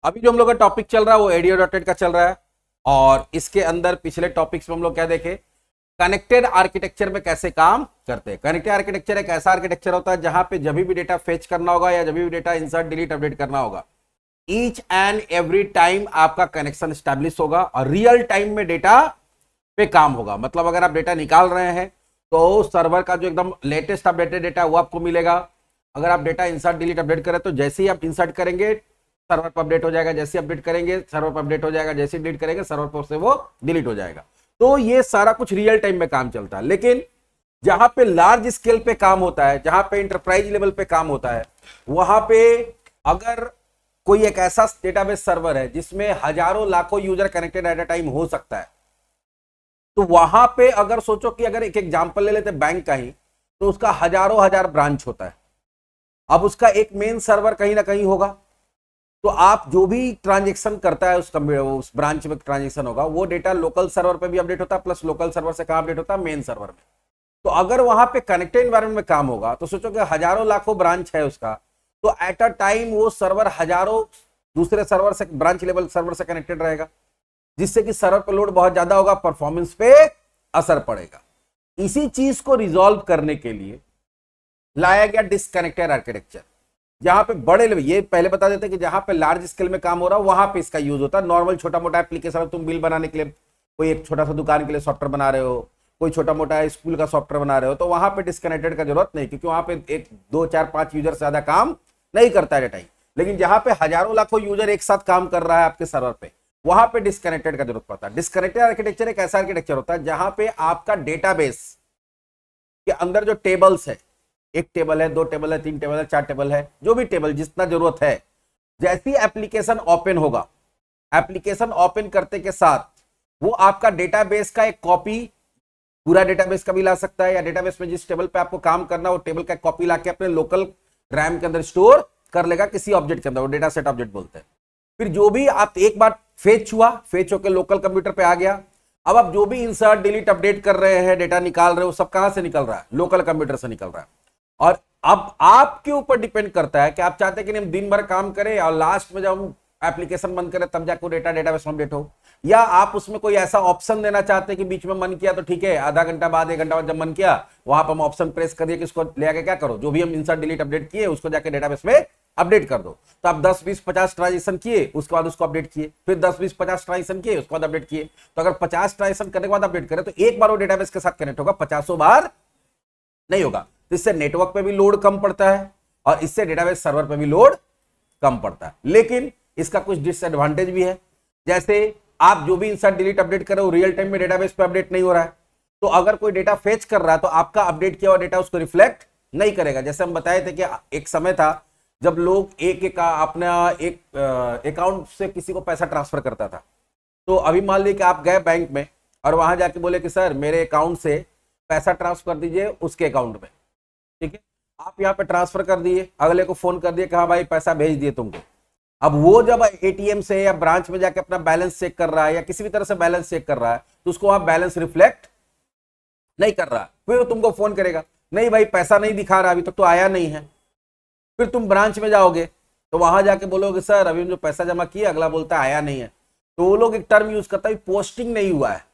अभी जो हम लोग का टॉपिक चल रहा है वो एडीओ डॉट नेट का चल रहा है और इसके अंदर पिछले टॉपिक्स में हम लोग क्या देखे, कनेक्टेड आर्किटेक्चर में कैसे काम करते हैं। कनेक्टेड आर्किटेक्चर एक ऐसा आर्किटेक्चर होता है जहां पे जब भी डेटा फेच करना होगा या जब भी डेटा इंसर्ट डिलीट अपडेट करना होगा, ईच एंड एवरी टाइम आपका कनेक्शन स्टैब्लिश होगा और रियल टाइम में डेटा पे काम होगा। मतलब अगर आप डेटा निकाल रहे हैं तो सर्वर का जो एकदम लेटेस्ट अपडेटेड डेटा है वो आपको मिलेगा। अगर आप डेटा इंसर्ट डिलीट अपडेट करें तो जैसे ही आप इंसर्ट करेंगे सर्वर पर अपडेट हो जाएगा, जैसे अपडेट करेंगे सर्वर पर अपडेट हो जाएगा, जैसे डिलीट करेंगे सर्वर पर से वो डिलीट हो जाएगा। तो ये सारा कुछ रियल टाइम में काम चलता है। लेकिन जहां पे लार्ज स्केल पे काम होता है, जहां पे इंटरप्राइज लेवल पे काम होता है, वहां पे अगर कोई एक ऐसा डेटाबेस सर्वर है जिसमें हजारों लाखों user connected at a time हो सकता है, तो वहां पे अगर सोचो कि अगर एक एग्जांपल ले लेते बैंक का ही, तो उसका हजारों हजार ब्रांच होता है। अब उसका एक मेन सर्वर कहीं ना कहीं होगा, तो आप जो भी ट्रांजेक्शन करता है उस ब्रांच में ट्रांजेक्शन होगा वो डेटा लोकल सर्वर पे भी अपडेट होता है, प्लस लोकल सर्वर से कहां अपडेट होता है, मेन सर्वर में। तो अगर वहां पे कनेक्टेड एनवायरनमेंट में काम होगा तो सोचो कि हजारों लाखों ब्रांच है उसका, तो एट अ टाइम वो सर्वर हजारों दूसरे सर्वर से, ब्रांच लेवल सर्वर से कनेक्टेड रहेगा, जिससे कि सर्वर पे लोड बहुत ज्यादा होगा, परफॉर्मेंस पे असर पड़ेगा। इसी चीज को रिजॉल्व करने के लिए लाया गया डिस्कनेक्टेड आर्किटेक्चर, जहां पे बड़े लेवल, ये पहले बता देते कि जहां पे लार्ज स्केल में काम हो रहा है वहां पे इसका यूज होता है। नॉर्मल छोटा मोटा एप्लीकेशन, तुम बिल बनाने के लिए कोई एक छोटा सा दुकान के लिए सॉफ्टवेयर बना रहे हो, कोई छोटा मोटा स्कूल का सॉफ्टवेयर बना रहे हो, तो वहां पे डिस्कनेक्टेड का जरूरत नहीं, क्योंकि वहां पे एक 2 4 5 यूजर से ज्यादा काम नहीं करता है टाइम। लेकिन जहां पे हजारों लाखों यूजर एक साथ काम कर रहा है आपके सर्वर पे, वहां पे डिस्कनेक्टेड का जरूरत पड़ता है। डिस्कनेक्टेड आर्किटेक्चर एक ऐसा आर्किटेक्चर होता है जहां पे आपका डेटाबेस के अंदर जो टेबल्स है, एक टेबल है, 2 टेबल है, 3 टेबल है, 4 टेबल है, जो भी टेबल जितना जरूरत है, जैसी एप्लीकेशन ओपन होगा, एप्लीकेशन ओपन करते के साथ वो आपका डेटाबेस का एक कॉपी, पूरा डेटाबेस का भी ला सकता है, या डेटाबेस में जिस टेबल पे आपको काम करना वो टेबल का कॉपी लाके अपने लोकल रैम के अंदर स्टोर कर लेगा किसी ऑब्जेक्ट के अंदर, वो डेटा सेट ऑब्जेक्ट बोलते हैं। फिर जो भी आप एक बार फेच हुआ, फेच होकर लोकल कंप्यूटर पे आ गया, अब आप जो भी इंसर्ट डिलीट अपडेट कर रहे हैं, डेटा निकाल रहे हो, सब कहां से निकल रहा है, लोकल कंप्यूटर से निकल रहा है। और अब आपके ऊपर डिपेंड करता है कि आप चाहते हैं कि हम दिन भर काम करें और लास्ट में जब हम एप्लीकेशन बंद करें तब जाकर डेटा डेटाबेस में अपडेट हो, या आप उसमें कोई ऐसा ऑप्शन देना चाहते हैं कि बीच में मन किया तो ठीक है, आधा घंटा बाद 1 घंटा बाद जब मन किया वहां पर हम ऑप्शन प्रेस करिए कि इसको ले आके क्या करो, जो भी हम इंसर्ट डिलीट अपडेट किए उसको जाके डेटाबेस में अपडेट कर दो। तो आप 10 20 50 ट्रांजेक्शन किए, उसके बाद उसको अपडेट किए, फिर 10 20 50 ट्रांजेक्शन किए, उसके बाद अपडेट किए। तो अगर 50 ट्रांजेक्शन करने के बाद अपडेट करें तो एक बार वो डेटाबेस के साथ कनेक्ट होगा, 50 बार नहीं होगा। तो इससे नेटवर्क पे भी लोड कम पड़ता है और इससे डेटाबेस सर्वर पे भी लोड कम पड़ता है। लेकिन इसका कुछ डिसएडवांटेज भी है, जैसे आप जो भी इंसर्ट डिलीट अपडेट कर रहे हो रियल टाइम में डेटाबेस पे अपडेट नहीं हो रहा है, तो अगर कोई डेटा फेच कर रहा है तो आपका अपडेट किया हुआ डेटा उसको रिफ्लेक्ट नहीं करेगा। जैसे हम बताए थे कि एक समय था जब लोग एक अपना एक अकाउंट से किसी को पैसा ट्रांसफर करता था। तो अभी मान लीजिए कि आप गए बैंक में और वहां जाके बोले कि सर मेरे अकाउंट से पैसा ट्रांसफर कर दीजिए उसके अकाउंट में, ठीक है। आप यहाँ पे ट्रांसफर कर दिए, अगले को फोन कर दिए कि हाँ भाई पैसा भेज दिए तुमको। अब वो जब एटीएम से या ब्रांच में जाके अपना बैलेंस चेक कर रहा है या किसी भी तरह से बैलेंस चेक कर रहा है, तो उसको वहां बैलेंस रिफ्लेक्ट नहीं कर रहा, फिर वो तुमको फोन करेगा, नहीं भाई पैसा नहीं दिखा रहा, अभी तक तो आया नहीं है। फिर तुम ब्रांच में जाओगे तो वहां जाके बोलोगे सर अभी जो पैसा जमा किया, अगला बोलता है आया नहीं है। तो वो लोग एक टर्म यूज करता है पोस्टिंग नहीं हुआ है,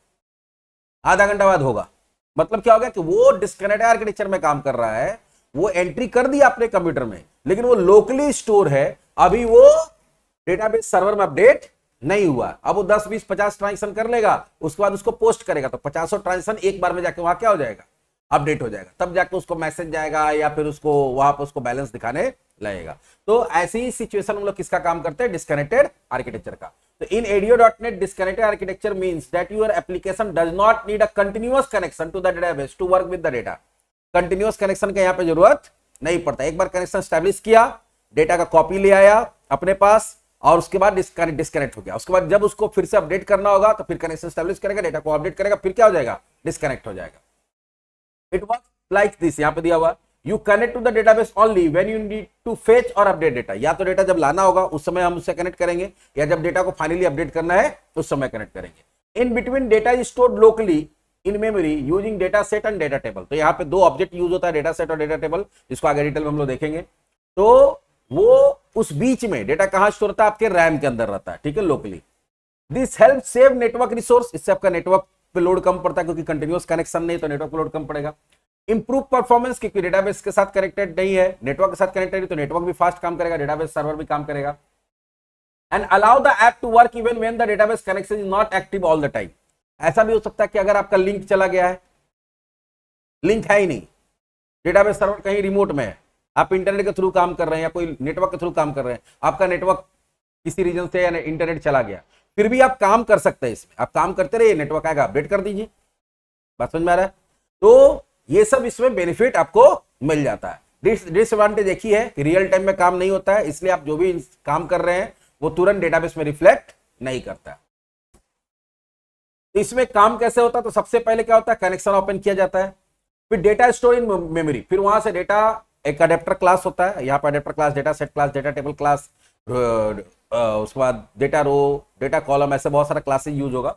आधा घंटा बाद होगा। मतलब क्या हो गया कि वो डिस्कनेक्टेड आर्किटेक्चर में काम कर रहा है, वो एंट्री कर दी आपने कंप्यूटर में, लेकिन वो लोकली स्टोर है, अभी वो डेटाबेस सर्वर में अपडेट नहीं हुआ। अब वो 10 20 50 ट्रांजेक्शन कर लेगा, उसके बाद उसको पोस्ट करेगा, तो 50 ट्रांजेक्शन एक बार में जाके वहां क्या हो जाएगा, अपडेट हो जाएगा, तब जाके उसको मैसेज जाएगा या फिर उसको वहां पर उसको बैलेंस दिखाने लगेगा। तो ऐसी ही सिचुएशन हम लोग किसका काम करते हैं, डिस्कनेक्टेड आर्किटेक्चर का। तो in ADO.NET disconnected architecture means that your application does not need a continuous connection to the database to work with the data. Continuous connection का यहाँ पे जरूरत नहीं पड़ता। एक बार कनेक्शन स्टैब्लिश किया, डेटा का कॉपी ले आया अपने पास और उसके बाद डिस्कनेक्ट हो गया। उसके बाद जब उसको फिर से अपडेट करना होगा तो फिर कनेक्शन स्टैब्लिश करेगा, डेटा को अपडेट करेगा, फिर क्या हो जाएगा, डिस्कनेक्ट हो जाएगा। इट वर्क्स लाइक दिस, यहाँ पे दिया हुआ you connect to the database only when you need to fetch और अपडेट डेटा। या तो डेटा जब लाना होगा उस समय हम उससे कनेक्ट करेंगे, या जब डेटा को फाइनली अपडेट करना है उस समय कनेक्ट करेंगे। In between data is stored locally in memory using data set and data table. तो यहाँ पे 2 ऑब्जेक्ट यूज होता है, डेटा सेट और डेटा टेबल, जिसको आगे डिटेल में हम लोग देखेंगे। तो वो उस बीच में डेटा कहां स्टोर होता है, आपके रैम के अंदर रहता है, ठीक है, locally. This help save network resource, इससे आपका नेटवर्क पे लोड कम पड़ता है, क्योंकि कंटिन्यूअस कनेक्शन नहीं तो नेटवर्क पे लोड कम पड़ेगा। इंप्रूव परफॉर्मेंस, क्योंकि डेटाबेस के साथ कनेक्टेड नहीं है, नेटवर्क के साथ कनेक्टेड है, तो नेटवर्क भी फास्ट काम करेगा, डेटाबेस सर्वर भी काम करेगा। And allow the app to work even when the database connection is not active all the time. ऐसा भी हो सकता है कि अगर आपका लिंक चला गया है, लिंक है ही नहीं, डेटाबेस सर्वर कहीं रिमोट में है, आप इंटरनेट के थ्रू काम कर रहे हैं या कोई नेटवर्क के थ्रू काम कर रहे हैं, आपका नेटवर्क किसी रीजन से या इंटरनेट चला गया, फिर भी आप काम कर सकते हैं इसमें, आप काम करते रहिए, नेटवर्क आएगा अपडेट कर दीजिए। बात समझ में आ रहा है? तो ये सब इसमें बेनिफिट आपको मिल जाता है। डिसएडवांटेज एक ही है कि रियल टाइम में काम नहीं होता है, इसलिए आप जो भी काम कर रहे हैं वो तुरंत डेटाबेस में रिफ्लेक्ट नहीं करता है। तो इसमें काम कैसे होता है? तो सबसे पहले क्या होता है, कनेक्शन ओपन किया जाता है, फिर डेटा स्टोर इन मेमोरी, फिर वहां से डेटा, एक अडेप्टर क्लास होता है, यहाँ पर adapter class, data set class, data table class, उसके बाद डेटा रो, डेटा कॉलम, ऐसे बहुत सारा क्लासेस यूज होगा।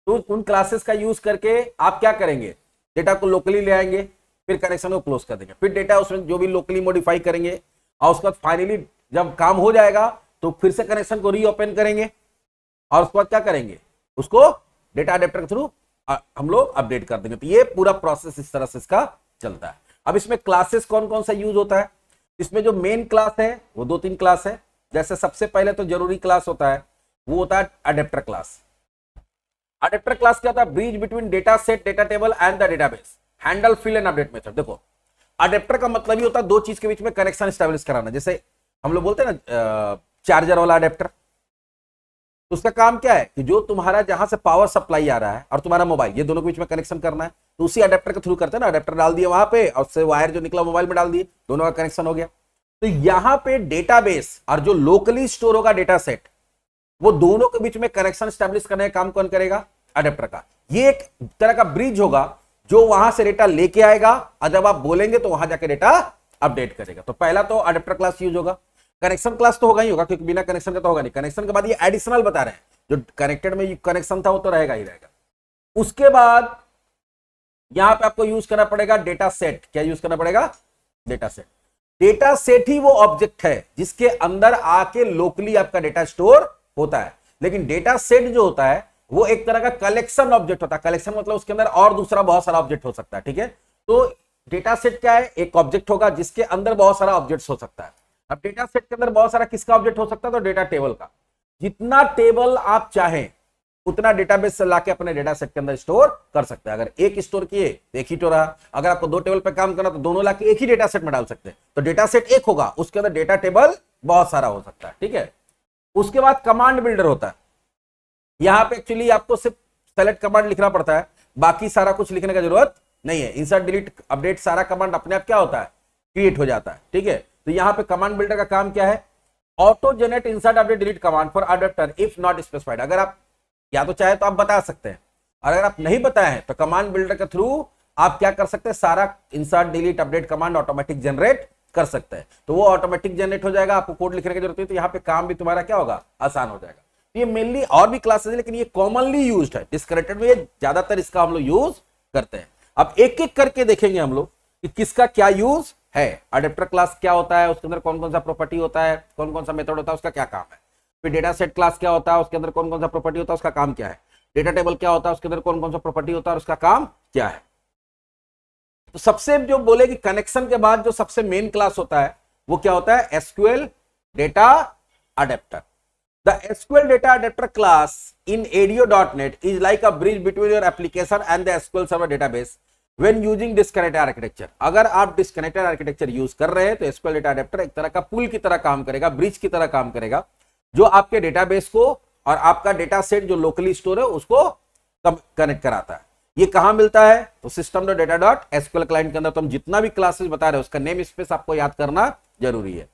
तो उन क्लासेस का यूज करके आप क्या करेंगे, डेटा को लोकली ले आएंगे, फिर कनेक्शन को क्लोज कर देंगे, फिर डेटा उसमें जो भी लोकली मॉडिफाई करेंगे, और उसके बाद फाइनली जब काम हो जाएगा तो फिर से कनेक्शन को रीओपन करेंगे, और उसके बाद क्या करेंगे, उसको डेटा अडेप्टर के थ्रू हम लोग अपडेट कर देंगे। तो ये पूरा प्रोसेस इस तरह से इसका चलता है। अब इसमें क्लासेस कौन कौन सा यूज होता है? इसमें जो मेन क्लास है वो 2-3 क्लास है। जैसे सबसे पहले तो जरूरी क्लास होता है, वो होता है अडेप्टर क्लास। अडेप्टर क्लास क्या होता है? Bridge between data set, data table and the database, handle fill and update method. देखो, अडेप्टर का मतलब ही होता है दो चीज के बीच में कनेक्शन एस्टेब्लिश कराना। जैसे हम लोग बोलते हैं ना चार्जर वाला अडेप्टर, उसका काम क्या है कि जो तुम्हारा जहां से पावर सप्लाई आ रहा है और तुम्हारा मोबाइल, ये दोनों के बीच में कनेक्शन करना है, तो उसी अडेप्टर के थ्रू करते हैं ना। अडेप्टर डाल दिया वहां पे और उससे वायर जो निकला मोबाइल में डाल दिए, दोनों का कनेक्शन हो गया। तो यहां पे डेटाबेस और जो लोकली स्टोर होगा डेटा सेट, वो दोनों के बीच में कनेक्शन स्टैब्लिश करने का काम कौन करेगा? अडेप्टर का। ये एक तरह का ब्रिज होगा जो वहां से डेटा लेके आएगा और जब आप बोलेंगे तो वहां जाके डेटा अपडेट करेगा। तो पहला तो अडेप्टर क्लास यूज होगा। कनेक्शन क्लास तो होगा ही होगा, क्योंकि बिना कनेक्शन का तो होगा नहीं। कनेक्शन के बाद ये एडिशनल बता रहे हैं, जो कनेक्टेड में कनेक्शन था वो तो रहेगा ही रहेगा। उसके बाद यहां पे आपको यूज करना पड़ेगा डेटा सेट। क्या यूज करना पड़ेगा? Data set. डेटा सेट ही वो ऑब्जेक्ट है जिसके अंदर आके लोकली आपका डेटा स्टोर होता है। लेकिन डेटा सेट जो होता है वो एक तरह का कलेक्शन ऑब्जेक्ट होता है। कलेक्शन मतलब उसके अंदर और दूसरा बहुत सारा ऑब्जेक्ट हो सकता है, ठीक है। तो डेटा सेट क्या है? एक ऑब्जेक्ट होगा जिसके अंदर बहुत सारा ऑब्जेक्ट हो सकता है। अब डेटा सेट के अंदर बहुत सारा किसका ऑब्जेक्ट हो सकता है? तो डेटा टेबल का। जितना टेबल आप चाहें उतना डेटाबेस से लाके अपने डेटा सेट के अंदर स्टोर कर सकते हैं। अगर एक स्टोर किए तो एक ही तो रहा, अगर आपको 2 टेबल पे काम करना तो दोनों लाके एक ही डेटा सेट में डाल सकते हैं। तो डेटा सेट एक होगा, उसके अंदर डेटा टेबल बहुत सारा हो सकता है, ठीक है। उसके बाद कमांड बिल्डर होता है। यहां पे एक्चुअली आपको सिर्फ सेलेक्ट कमांड लिखना पड़ता है, बाकी सारा कुछ लिखने का जरूरत नहीं है। इंसर्ट, डिलीट, अपडेट सारा कमांड अपने आप क्या होता है? क्रिएट हो जाता है, ठीक है। तो यहां पे कमांड बिल्डर का काम क्या है? Auto generate insert update delete command for adapter if not specified. अगर आप या तो चाहे तो आप बता सकते हैं, और अगर आप नहीं बताए हैं तो कमांड बिल्डर के थ्रू आप क्या कर सकते हैं? सारा insert, delete, update command automatic generate कर सकते हैं। तो वो ऑटोमेटिक जनरेट हो जाएगा, आपको कोड लिखने की जरूरत नहीं। तो यहाँ पे काम भी तुम्हारा क्या होगा? आसान हो जाएगा। तो ये मेनली और भी क्लासेस है, लेकिन ये कॉमनली यूज्ड है। डिस्कनेक्टेड में ज्यादातर इसका हम लोग यूज करते हैं। अब एक एक करके देखेंगे हम लोग कि किसका क्या यूज है। अडेप्टर क्लास क्या होता है, उसके अंदर कौन कौन सा प्रॉपर्टी होता है, कौन कौन सा मेथड होता है, उसका क्या काम है। फिर डेटा सेट क्लास क्या होता है, उसके अंदर कौन कौन सा प्रॉपर्टी होता है, उसका काम क्या है। डेटा टेबल क्या होता है, उसके अंदर कौन कौन सा प्रॉपर्टी होता है और उसका काम क्या है। तो सबसे जो बोले कि कनेक्शन के बाद जो सबसे मेन क्लास होता है वो क्या होता है? SQL data adapter. The SQL data adapter class in ADO.NET is like a bridge between your application and the SQL Server database when using disconnected architecture। अगर आप डिस्कनेक्टेड आर्किटेक्चर यूज कर रहे हैं तो SQL डेटा अडेप्टर एक तरह का पुल की तरह काम करेगा, ब्रिज की तरह काम करेगा, जो आपके डेटाबेस को और आपका डेटा सेट जो लोकली स्टोर है उसको कनेक्ट कराता है। ये कहां मिलता है? तो system.data.sql क्लाइंट के अंदर। तो हम जितना भी क्लासेस बता रहे हैं उसका नेम स्पेस आपको याद करना जरूरी है।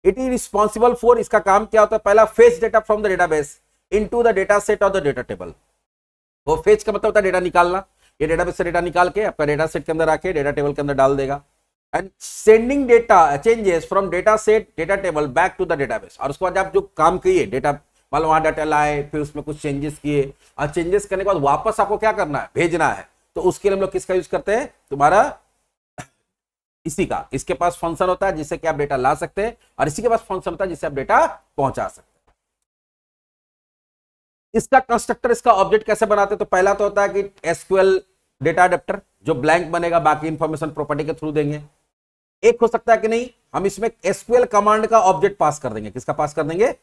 इट इज रिस्पॉन्सिबल फॉर, इसका काम क्या होता है? पहला, fetch data from the database into the data set और द डेटा टेबल। वो फेच का मतलब होता है डेटा निकालना। ये डेटाबेस से डेटा निकाल के आपका डेटा सेट के अंदर आके डेटा टेबल के अंदर डाल देगा। And sending data changes from data set, data table back to the database. और उसके बाद आप जो काम किए, डेटा मान लो वहां डाटा लाए, फिर उसमें कुछ चेंजेस किए, और चेंजेस करने के बाद वापस आपको क्या करना है? भेजना है। तो उसके लिए हम लोग किसका यूज करते हैं? तुम्हारा इसी का, इसके पास फंक्शन होता है जिससे कि आप डेटा ला सकते हैं, और इसी के पास फंक्शन होता है जिससे आप डेटा पहुंचा सकते हैं। इसका कंस्ट्रक्टर, इसका ऑब्जेक्ट कैसे बनाते हैं? तो पहला तो होता है कि एसक्यूएल डेटा अडेप्टर, जो ब्लैंक बनेगा, बाकी इंफॉर्मेशन प्रॉपर्टी के थ्रू देंगे। एक हो सकता है कि नहीं, हम इसमें एसक्यूएल कमांड का ऑब्जेक्ट पास कर देंगे। किसका पास कर देंगे?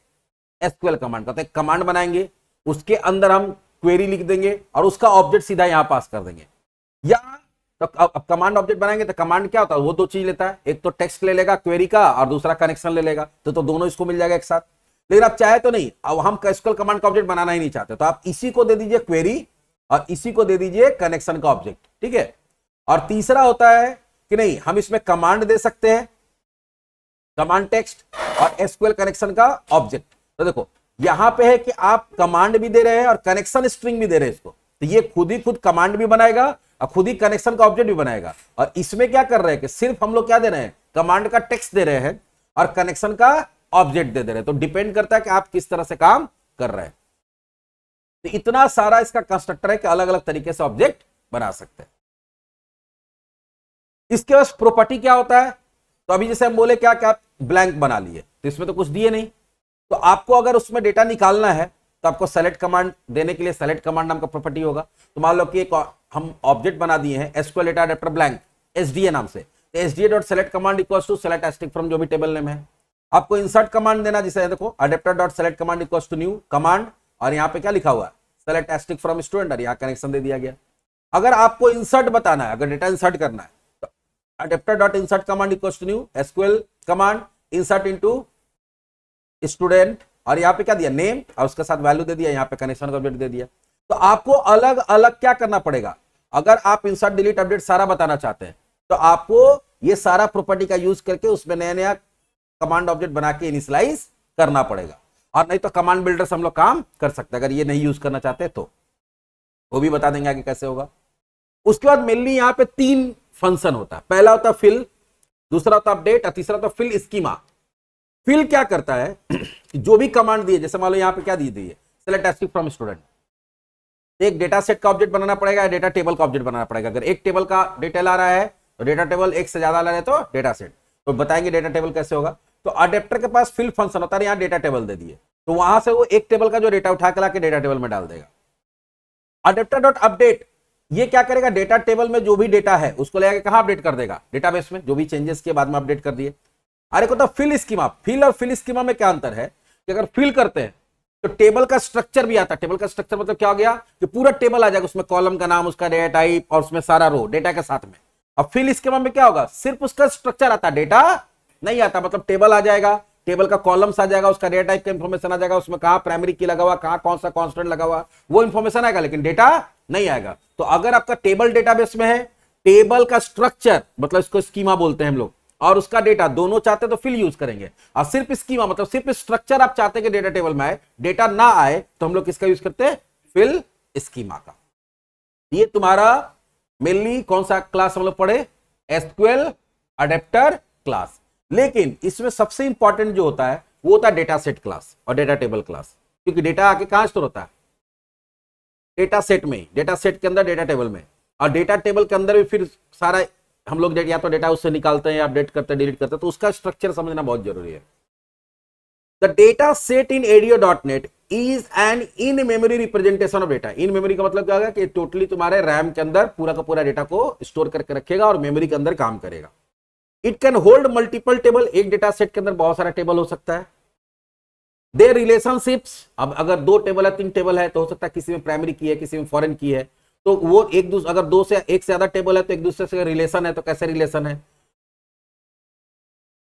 एसक्यूएल कमांड का। तो एक कमांड बनाएंगे, उसके अंदर हम क्वेरी लिख देंगे और उसका ऑब्जेक्ट सीधा यहां पास कर देंगे। या तो अब कमांड ऑब्जेक्ट बनाएंगे तो कमांड क्या होता है? वो दो चीज लेता है, एक तो टेक्स्ट ले लेगा क्वेरी का और दूसरा कनेक्शन ले लेगा, तो दोनों इसको मिल जाएगा एक साथ। लेकिन आप चाहे तो नहीं, अब हम एसक्यूएल कमांड का ऑब्जेक्ट बनाना ही नहीं चाहते, तो आप इसी को दे दीजिए क्वेरी और इसी को दे दीजिए कनेक्शन का ऑब्जेक्ट, ठीक है। और तीसरा होता है कि नहीं, हम इसमें कमांड दे सकते हैं, कमांड टेक्स्ट और एसक्यूएल कनेक्शन का ऑब्जेक्ट। तो देखो यहां पे है कि आप कमांड भी दे रहे हैं और कनेक्शन स्ट्रिंग भी दे रहे हैं इसको, तो ये खुद ही खुद कमांड भी बनाएगा और खुद ही कनेक्शन का ऑब्जेक्ट भी बनाएगा। और इसमें क्या कर रहे हैं कि सिर्फ हम लोग क्या दे रहे हैं? कमांड का टेक्स्ट दे रहे हैं और कनेक्शन का ऑब्जेक्ट दे रहे हैं। तो डिपेंड करता है कि आप किस तरह से काम कर रहे हैं। तो इतना सारा इसका कंस्ट्रक्टर है कि अलग अलग तरीके से ऑब्जेक्ट बना सकते हैं। इसके पास प्रॉपर्टी क्या होता है? तो अभी जैसे हम बोले क्या क्या ब्लैंक बना लिए, तो इसमें तो कुछ दिए नहीं, तो आपको अगर उसमें डेटा निकालना है तो आपको सेलेक्ट कमांड देने के लिए सेलेक्ट कमांड नाम का प्रॉपर्टी होगा। तो मान लो कि एक हम ऑब्जेक्ट बना दिए हैं SQL data adapter blank SDA नाम से, तो SDA dot select command equals to select asterisk from जो भी टेबल नेम है। आपको इंसर्ट कमांड देना, जिसे देखो adapter dot select command equals to new command, और यहाँ पे क्या लिखा हुआ है? सेलेक्ट एस्टिक फ्रॉम स्टूडेंट, और यहाँ कनेक्शन दे दिया गया। अगर आपको इंसर्ट बताना है, अगर डेटा इंसर्ट करना है, तो adapter dot insert command equals to new SQL command insert into student, और यहाँ पे क्या दिया? नेम, और उसके साथ वैल्यू दे दिया, यहाँ पे कनेक्शन का ऑब्जेक्ट दे दिया। तो आपको अलग अलग क्या करना पड़ेगा? अगर आप इंसर्ट डिलीट अपडेट सारा बताना चाहते हैं तो आपको ये सारा प्रॉपर्टी का यूज करके उसमें नया नया कमांड ऑब्जेक्ट बना के इनिशियलाइज करना पड़ेगा, और नहीं तो कमांड बिल्डर से हम लोग काम कर सकते हैं। अगर ये नहीं यूज करना चाहते तो वो भी बता देंगे आगे कैसे होगा। उसके बाद मेनली यहाँ पे 3 फंक्शन होता है। पहला होता है फिल, दूसरा होता है अपडेट और तीसरा होता है फिल स्कीमा। फिल क्या करता है? जो भी कमांड दिए, जैसे मान लो यहाँ पे क्या दी है? सेलेक्ट एस्टिक फ्रॉम स्टूडेंट, एक डेटा सेट का ऑब्जेक्ट बनाना पड़ेगा, डेटा टेबल का ऑब्जेक्ट बनाना पड़ेगा। अगर एक टेबल का डिटेल आ रहा है तो डेटा टेबल, एक से ज्यादा आ रहा है तो डेटा सेट। तो बताएंगे डेटा टेबल कैसे होगा। तो अडेप्टर के पास फिल फंक्शन होता है, यहाँ डेटा टेबल दे दिए, तो वहां से वो एक टेबल का जो डेटा उठा के लाके डेटा टेबल में डाल देगा। अडेप्टर डॉट अपडेट ये क्या करेगा? डेटा टेबल में जो भी डेटा है उसको ले आके कहां अपडेट कर देगा? डेटाबेस में, जो भी चेंजेस के बाद में अपडेट कर दिए। अरे को तो फिल स्कीमा, फिल और फिल स्कीमा में क्या अंतर है कि अगर फिल करते हैं तो टेबल का स्ट्रक्चर भी आता है। टेबल का स्ट्रक्चर मतलब क्या हो गया कि पूरा टेबल आ जाएगा, उसमें कॉलम का नाम, उसका डेटा टाइप और उसमें सारा रो डेटा के साथ में। अब फिल स्कीमा में क्या होगा? सिर्फ उसका स्ट्रक्चर आता है, डेटा नहीं आता। मतलब टेबल आ जाएगा, टेबल का कॉलम्स आ जाएगा, उसका डेटा टाइप का इंफॉर्मेशन आ जाएगा, उसमें कहां प्राइमरी की लगा हुआ, कहां कौन सा कांस्टेंट लगा हुआ, वो इंफॉर्मेशन आएगा, लेकिन डेटा नहीं आएगा। तो अगर आपका टेबल डेटाबेस में है, टेबल का स्ट्रक्चर मतलब इसको स्कीमा बोलते हैं हम लोग, और उसका डेटा दोनों चाहते तो फिल यूज करेंगे, और सिर्फ स्कीमा मतलब सिर्फ स्ट्रक्चर आप चाहते हैं कि डेटा टेबल में आए, डेटा ना आए, तो हम लोग किसका यूज करते हैं? फिल स्कीमा का। ये तुम्हारा मेनली कौन सा क्लास हम लोग पढ़े? SQL adapter class. लेकिन इसमें सबसे इंपॉर्टेंट जो होता है वो होता है डेटा सेट क्लास और डेटा टेबल क्लास, क्योंकि डेटा आके कहां स्टोर होता है? डेटा सेट में, डेटा सेट के अंदर डेटा टेबल में, और डेटा टेबल के अंदर भी फिर सारा हम लोग या तो डेटा उससे निकालते हैं या अपडेट करते हैं, डिलीट करते हैं, तो उसका स्ट्रक्चर समझना बहुत जरूरी है। The data set in ADO.NET is an in memory representation of data. In memory का मतलब क्या होगा कि टोटली तुम्हारे रैम के अंदर पूरा का पूरा डेटा को स्टोर करके रखेगा और मेमोरी के अंदर काम करेगा। It can hold multiple table, एक डेटा सेट के अंदर बहुत सारा टेबल हो सकता है। देयर रिलेशनशिप्स, अब अगर 2 टेबल है 3 टेबल है तो हो सकता है किसी में प्राइमरी की है, किसी में फॉरेन की है, तो वो एक दूसरे, अगर 2 से 1 से ज्यादा टेबल है तो एक दूसरे से रिलेशन है, तो कैसे रिलेशन है।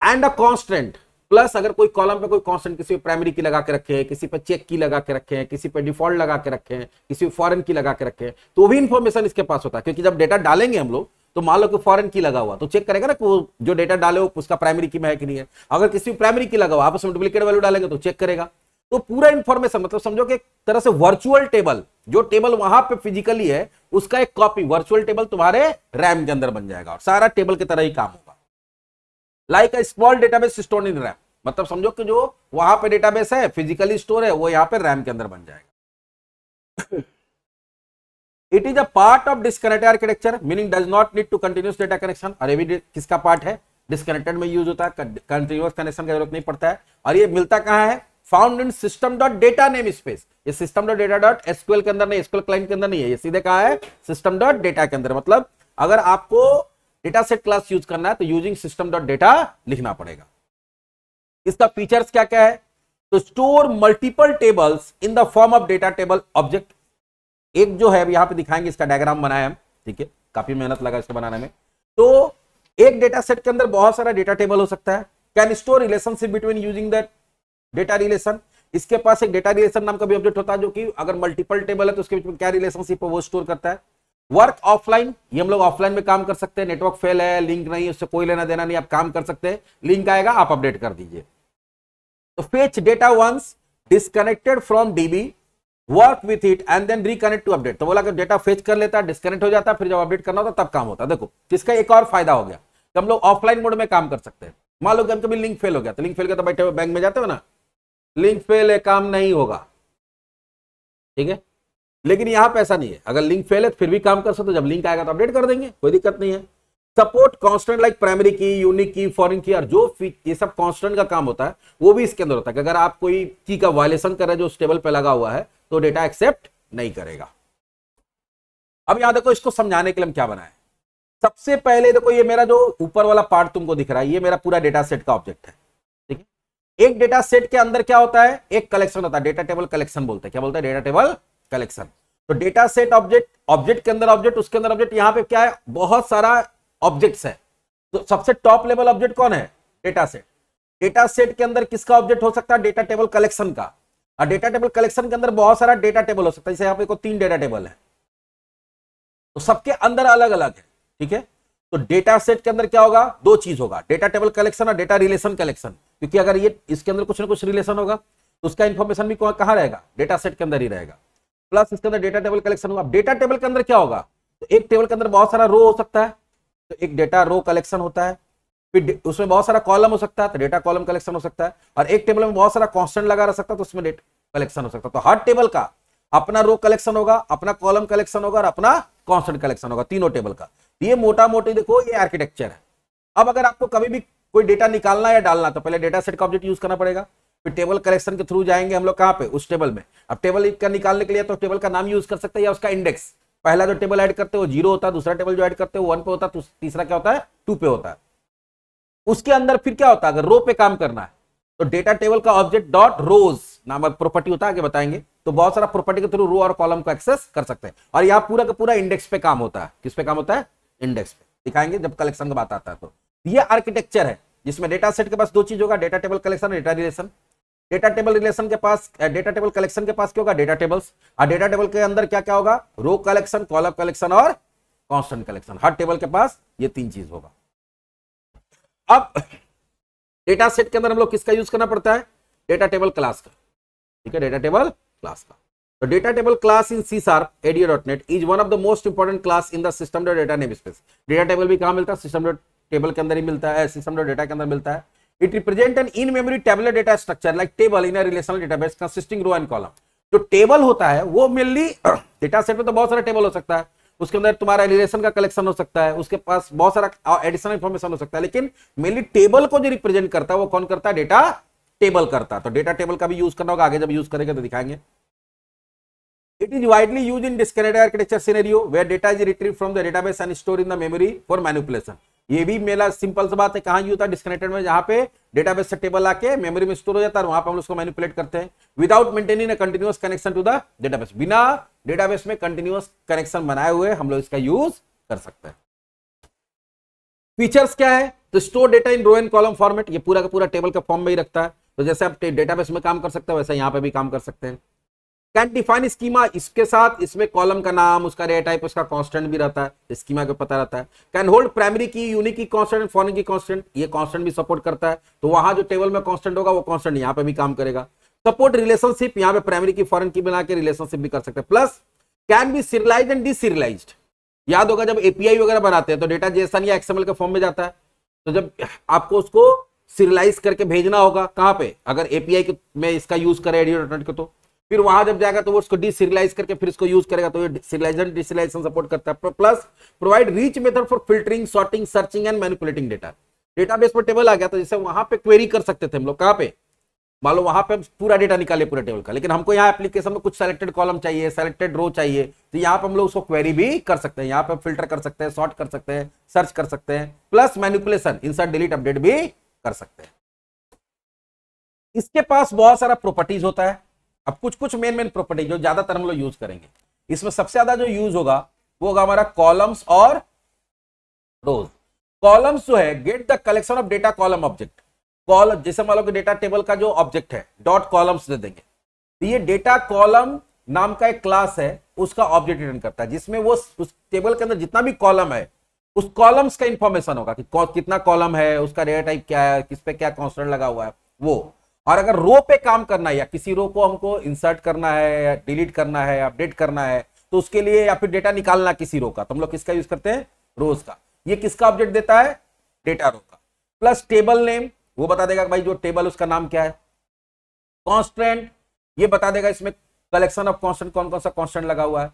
एंड अ कांस्टेंट, प्लस अगर कोई कॉलम पे कोई कांस्टेंट, किसी पे प्राइमरी की लगा के रखे हैं, किसी पे चेक की लगा के रखे हैं, किसी पे डिफॉल्ट लगा के रखे हैं, किसी पे फॉरेन की लगा के रखे हैं, तो भी इंफॉर्मेशन इसके पास होता है। क्योंकि जब डेटा डालेंगे हम लोग तो मान लो कि फॉरेन की लगा हुआ तो चेक करेगा ना कि वो जो डेटा डाले हो उसका प्राइमरी की में है कि नहीं है। अगर किसी प्राइमरी की लगा हुआ आपस में डुप्लीकेट वैल्यू डालेंगे तो चेक करेगा। तो पूरा इंफॉर्मेशन मतलब समझो कि एक तरह से वर्चुअल टेबल, जो टेबल वहां पे फिजिकली है उसका एक कॉपी वर्चुअल टेबल तुम्हारे रैम के अंदर बन जाएगा और सारा टेबल की तरह ही काम होगा। Like a small database stored in RAM, मतलब समझो कि जो वहां पे डेटाबेस है फिजिकली स्टोर है वो यहाँ पे रैम के अंदर बन जाएगा। It is a part of disconnected architecture meaning does not need to continuous data connection. और ये भी किसका पार्ट है, डिस्कनेक्टेड में यूज होता है, कंटिन्यूअस कनेक्शन की जरूरत नहीं पड़ता है। और ये मिलता कहां है, found in system dot data namespace. ये system dot data dot SQL के अंदर नहीं, एसक्यूएल क्लाइंट के अंदर नहीं है, ये सीधे कहां है, सिस्टम डॉट डेटा के अंदर। मतलब अगर आपको डेटा सेट क्लास यूज करना है तो यूजिंग सिस्टम डॉट डेटा लिखना पड़ेगा। इसका फीचर्स क्या क्या है, तो store multiple tables in the form of data table object. एक जो है यहां पे दिखाएंगे, इसका डायग्राम बनाया हम, ठीक है, काफी मेहनत लगा इसको बनाने में। तो एक डेटा सेट के अंदर बहुत सारा डेटा टेबल हो सकता है। Can store relationship between using that data relation. इसके पास एक डेटा रिलेशन नाम का भी ऑब्जेक्ट होता है, जो कि अगर मल्टीपल टेबल है तो उसके बीच में क्या रिलेशनशिप है वो स्टोर करता है। वर्क ऑफलाइन, ये हम लोग ऑफलाइन में काम कर सकते हैं, नेटवर्क फेल है, लिंक नहीं, उससे कोई लेना देना नहीं, आप काम कर सकते हैं, लिंक आएगा आप अपडेट कर दीजिए। तो fetch data once disconnected from DB, work with it and then reconnect to update. तो बोला कि डेटा फेच कर लेता है, डिस्कनेक्ट हो जाता है, फिर जब अपडेट करना होता तब काम होता है। देखो इसका एक और फायदा हो गया कि हम लोग ऑफलाइन मोड में काम कर सकते हैं। मान लो कि कभी लिंक फेल हो गया, तो लिंक फेल गया तो बैठे हुए बैंक में जाते हो ना, लिंक फेल है काम नहीं होगा, ठीक है। लेकिन यहां पे ऐसा नहीं है, अगर लिंक फेल है तो फिर भी काम कर सकते हो, जब लिंक आएगा तो अपडेट कर देंगे, कोई दिक्कत नहीं है। सपोर्ट कांस्टेंट लाइक प्राइमरी की, यूनिक की, फॉरेन की, और जो ये सब कांस्टेंट का काम होता है वो भी इसके अंदर होता है कि अगर आप कोई की का वायलेशन कर रहे हैं जो टेबल पे लगा हुआ है तो डेटा एक्सेप्ट नहीं करेगा। अब यहां देखो, इसको समझाने के लिए हम क्या बनाए। सबसे पहले देखो, ये मेरा जो ऊपर वाला पार्ट तुमको दिख रहा है, ये मेरा पूरा डेटा सेट का ऑब्जेक्ट है, ठीक है। एक डेटा सेट के अंदर क्या होता है, एक कलेक्शन होता है, डेटा टेबल कलेक्शन बोलते हैं। क्या बोलते हैं, डेटा टेबल कलेक्शन। तो डेटा सेट ऑब्जेक्ट, ऑब्जेक्ट के अंदर ऑब्जेक्ट, उसके अंदर ऑब्जेक्ट, यहां पे क्या है, बहुत सारा ऑब्जेक्ट्स है। तो सबसे टॉप लेवल ऑब्जेक्ट कौन है, डेटा सेट। डेटा सेट के अंदर किसका ऑब्जेक्ट हो सकता है, डेटा टेबल कलेक्शन का। और डेटा टेबल कलेक्शन के अंदर बहुत सारा डेटा टेबल हो सकता है, जैसे यहां पे 3 डेटा टेबल है, तो सबके अंदर अलग अलग है, ठीक है। तो डेटा सेट के अंदर क्या होगा, 2 चीज होगा, डेटा टेबल कलेक्शन और डेटा रिलेशन कलेक्शन। क्योंकि अगर ये इसके अंदर कुछ ना कुछ रिलेशन होगा तो उसका इंफॉर्मेशन भी कहां रहेगा, डेटा सेट के अंदर ही रहेगा। प्लस इसके अंदर डेटा टेबल कलेक्शन होगा। डेटा टेबल के अंदर क्या होगा, तो एक टेबल के अंदर बहुत सारा रो हो सकता है, तो एक डेटा रो कलेक्शन होता है। फिर उसमें बहुत सारा कॉलम हो सकता है, तो डेटा कॉलम कलेक्शन हो सकता है। और एक टेबल में बहुत सारा कांस्टेंट लगा रह सकता है, तो उसमें डेटा कलेक्शन हो सकता है। तो हर टेबल का अपना रो कलेक्शन होगा, अपना कॉलम कलेक्शन होगा और अपना कांस्टेंट कलेक्शन होगा, तीनों टेबल का। ये मोटा मोटी देखो ये आर्किटेक्चर है। अब अगर आपको कभी भी कोई डेटा निकालना या डालना तो पहले डेटा सेट का ऑब्जेक्ट यूज करना पड़ेगा, फिर टेबल कलेक्शन के थ्रू जाएंगे हम लोग कहां पे, उस टेबल में। अब टेबल का निकालने के लिए तो टेबल का नाम यूज कर सकते हैं या उसका इंडेक्स। पहला जो टेबल ऐड करते हो 0 होता है, दूसरा टेबल जो ऐड करते हो 1 पे होता है, तीसरा क्या होता है 2 पे होता है। उसके अंदर फिर क्या होता है, अगर रो पे काम करना है तो डेटा टेबल का ऑब्जेक्ट डॉट रोज नामक प्रॉपर्टी होता है, आगे बताएंगे। तो बहुत सारा प्रॉपर्टी के थ्रू रो और कॉलम को एक्सेस कर सकते हैं। और यहां पूरा का पूरा इंडेक्स पे काम होता है। किस पे काम होता है, इंडेक्स पे। दिखाएंगे जब कलेक्शन की बात आता है। तो ये आर्किटेक्चर है जिसमें डेटा सेट के पास 2 चीज होगा, डेटा टेबल कलेक्शन और data relation. Data table relation के पास, डेटा टेबल कलेक्शन के पास क्या होगा, डेटा टेबल्स। और डेटा टेबल के अंदर क्या क्या होगा, रो कलेक्शन, कॉलम कलेक्शन और कांस्टेंट कलेक्शन। हर टेबल के पास ये 3 चीज होगा। अब डेटा सेट के अंदर हम लोग किसका यूज करना पड़ता है, डेटा टेबल क्लास का, ठीक है, डेटा टेबल क्लास का। तो data table class in C# ADO.NET is one of the most important class in the system dot data name space. Data table भी कहां मिलता है, सिस्टम डॉट टेबल के अंदर ही मिलता है, सिस्टम डॉट डेटा के अंदर मिलता है। It represent an in memory tabular data structure like table in a relational database consisting row and column. जो टेबल होता है वो मेनली डेटा सेट में तो बहुत सारा टेबल हो सकता है, उसके अंदर तुम्हारा रिलेशन का कलेक्शन हो सकता है, उसके पास बहुत सारा एडिशनल इंफॉर्मेशन हो सकता है, लेकिन मेनली टेबल को जो रिप्रेजेंट करता है वो कौन करता है, डेटा टेबल करता है। तो डेटा टेबल का भी यूज करना होगा, आगे जब यूज करेंगे तो दिखाएंगे। It is widely used in disconnected architecture scenario where data is retrieved from the database and stored in the memory for manipulation। ये भी मेरा सिंपल सा बात है, कहां यूज होता है, डिस्कनेक्टेड में, जहां पे डेटाबेस से टेबल आके मेमोरी में स्टोर हो जाता है, वहां पे हम उसको मैनिपुलेट करते हैं without maintaining a continuous connection to the database. बिना डेटाबेस में कंटिन्यूअस कनेक्शन बनाए हुए हम लोग इसका यूज कर सकते हैं। फीचर्स क्या है, तो store data in row and column format, ये पूरा का पूरा टेबल के फॉर्म में ही रखता है। तो जैसे आप डेटाबेस में काम कर सकते हैं वैसे यहां पे भी काम कर सकते हैं। कैन डिफाइन स्कीमा, इसके साथ इसमें कॉलम का नाम, उसका डेटा टाइप, उसका कांस्टेंट भी रहता है, स्कीमा को पता रहता है। कैन होल्ड प्राइमरी की, यूनिक की कांस्टेंट, फॉरेन की कांस्टेंट, ये कांस्टेंट भी सपोर्ट करता है। तो वहां जो टेबल में कांस्टेंट होगा वो कांस्टेंट यहां पे भी काम करेगा। सपोर्ट रिलेशनशिप, यहां पे प्राइमरी की, फॉरेन की बना के रिलेशनशिप भी कर सकते हैं। Plus can be serialized and deserialized. याद होगा जब एपीआई वगैरह बनाते हैं तो डेटा जेसन या एक्सएमएल के फॉर्म में जाता है, तो जब आपको उसको सीरियलाइज करके भेजना होगा कहां पे, अगर एपीआई में इसका यूज करें ADO.NET को, तो फिर वहां जब जाएगा तो वो उसको डीसीरियलाइज करके फिर इसको यूज करेगा, तो ये सीरियलाइजेशन डीसीरियलाइजेशन सपोर्ट करता है। Plus provide reach method for filtering, sorting, searching and manipulating data. Database पर टेबल आ गया तो जैसे वहां पे क्वेरी कर सकते थे हम लोग, कहां पे, मान लो वहां पे हम पूरा डेटा निकाले पूरे टेबल का, लेकिन हमको यहाँ एप्लीकेशन में कुछ सेलेक्टेड कॉलम चाहिए, सेलेक्टेड रो चाहिए, तो यहाँ पे हम लोग उसको क्वेरी भी कर सकते हैं, यहाँ पे फिल्टर कर सकते हैं, सॉर्ट कर सकते हैं, सर्च कर सकते हैं, plus manipulation, insert, delete, update भी कर सकते हैं। इसके पास बहुत सारा प्रॉपर्टीज होता है। अब कुछ कुछ मेन प्रॉपर्टी जो ज्यादातर हम लोग यूज करेंगे, इसमें सबसे ज्यादा जो यूज होगा वो होगा हमारा कॉलम्स और रोज। कॉलम्स जो है, get the collection of data column object. Column जैसे मान लो कि डेटा टेबल का जो ऑब्जेक्ट है डॉट कॉलम्स दे देंगे, तो ये डेटा कॉलम नाम का एक क्लास है, उसका ऑब्जेक्ट रिटर्न करता है, जिसमें वो उस टेबल के अंदर जितना भी कॉलम है उस कॉलम्स का इंफॉर्मेशन होगा कि कितना कॉलम है, उसका डेटा टाइप क्या है, किस पे क्या कांस्टेंट लगा हुआ है वो। और अगर रो पे काम करना है या किसी रो को हमको इंसर्ट करना है या डिलीट करना है, अपडेट करना है, तो उसके लिए या फिर डेटा निकालना किसी रो का, तो हम लोग किसका यूज करते हैं, रोज का। ये किसका ऑब्जेक्ट देता है, डेटा रो का। प्लस टेबल नेम, वो बता देगा भाई जो टेबल उसका नाम क्या है। कांस्टेंट, ये बता देगा इसमें कलेक्शन ऑफ कांस्टेंट, कौन कौन सा कांस्टेंट लगा हुआ है।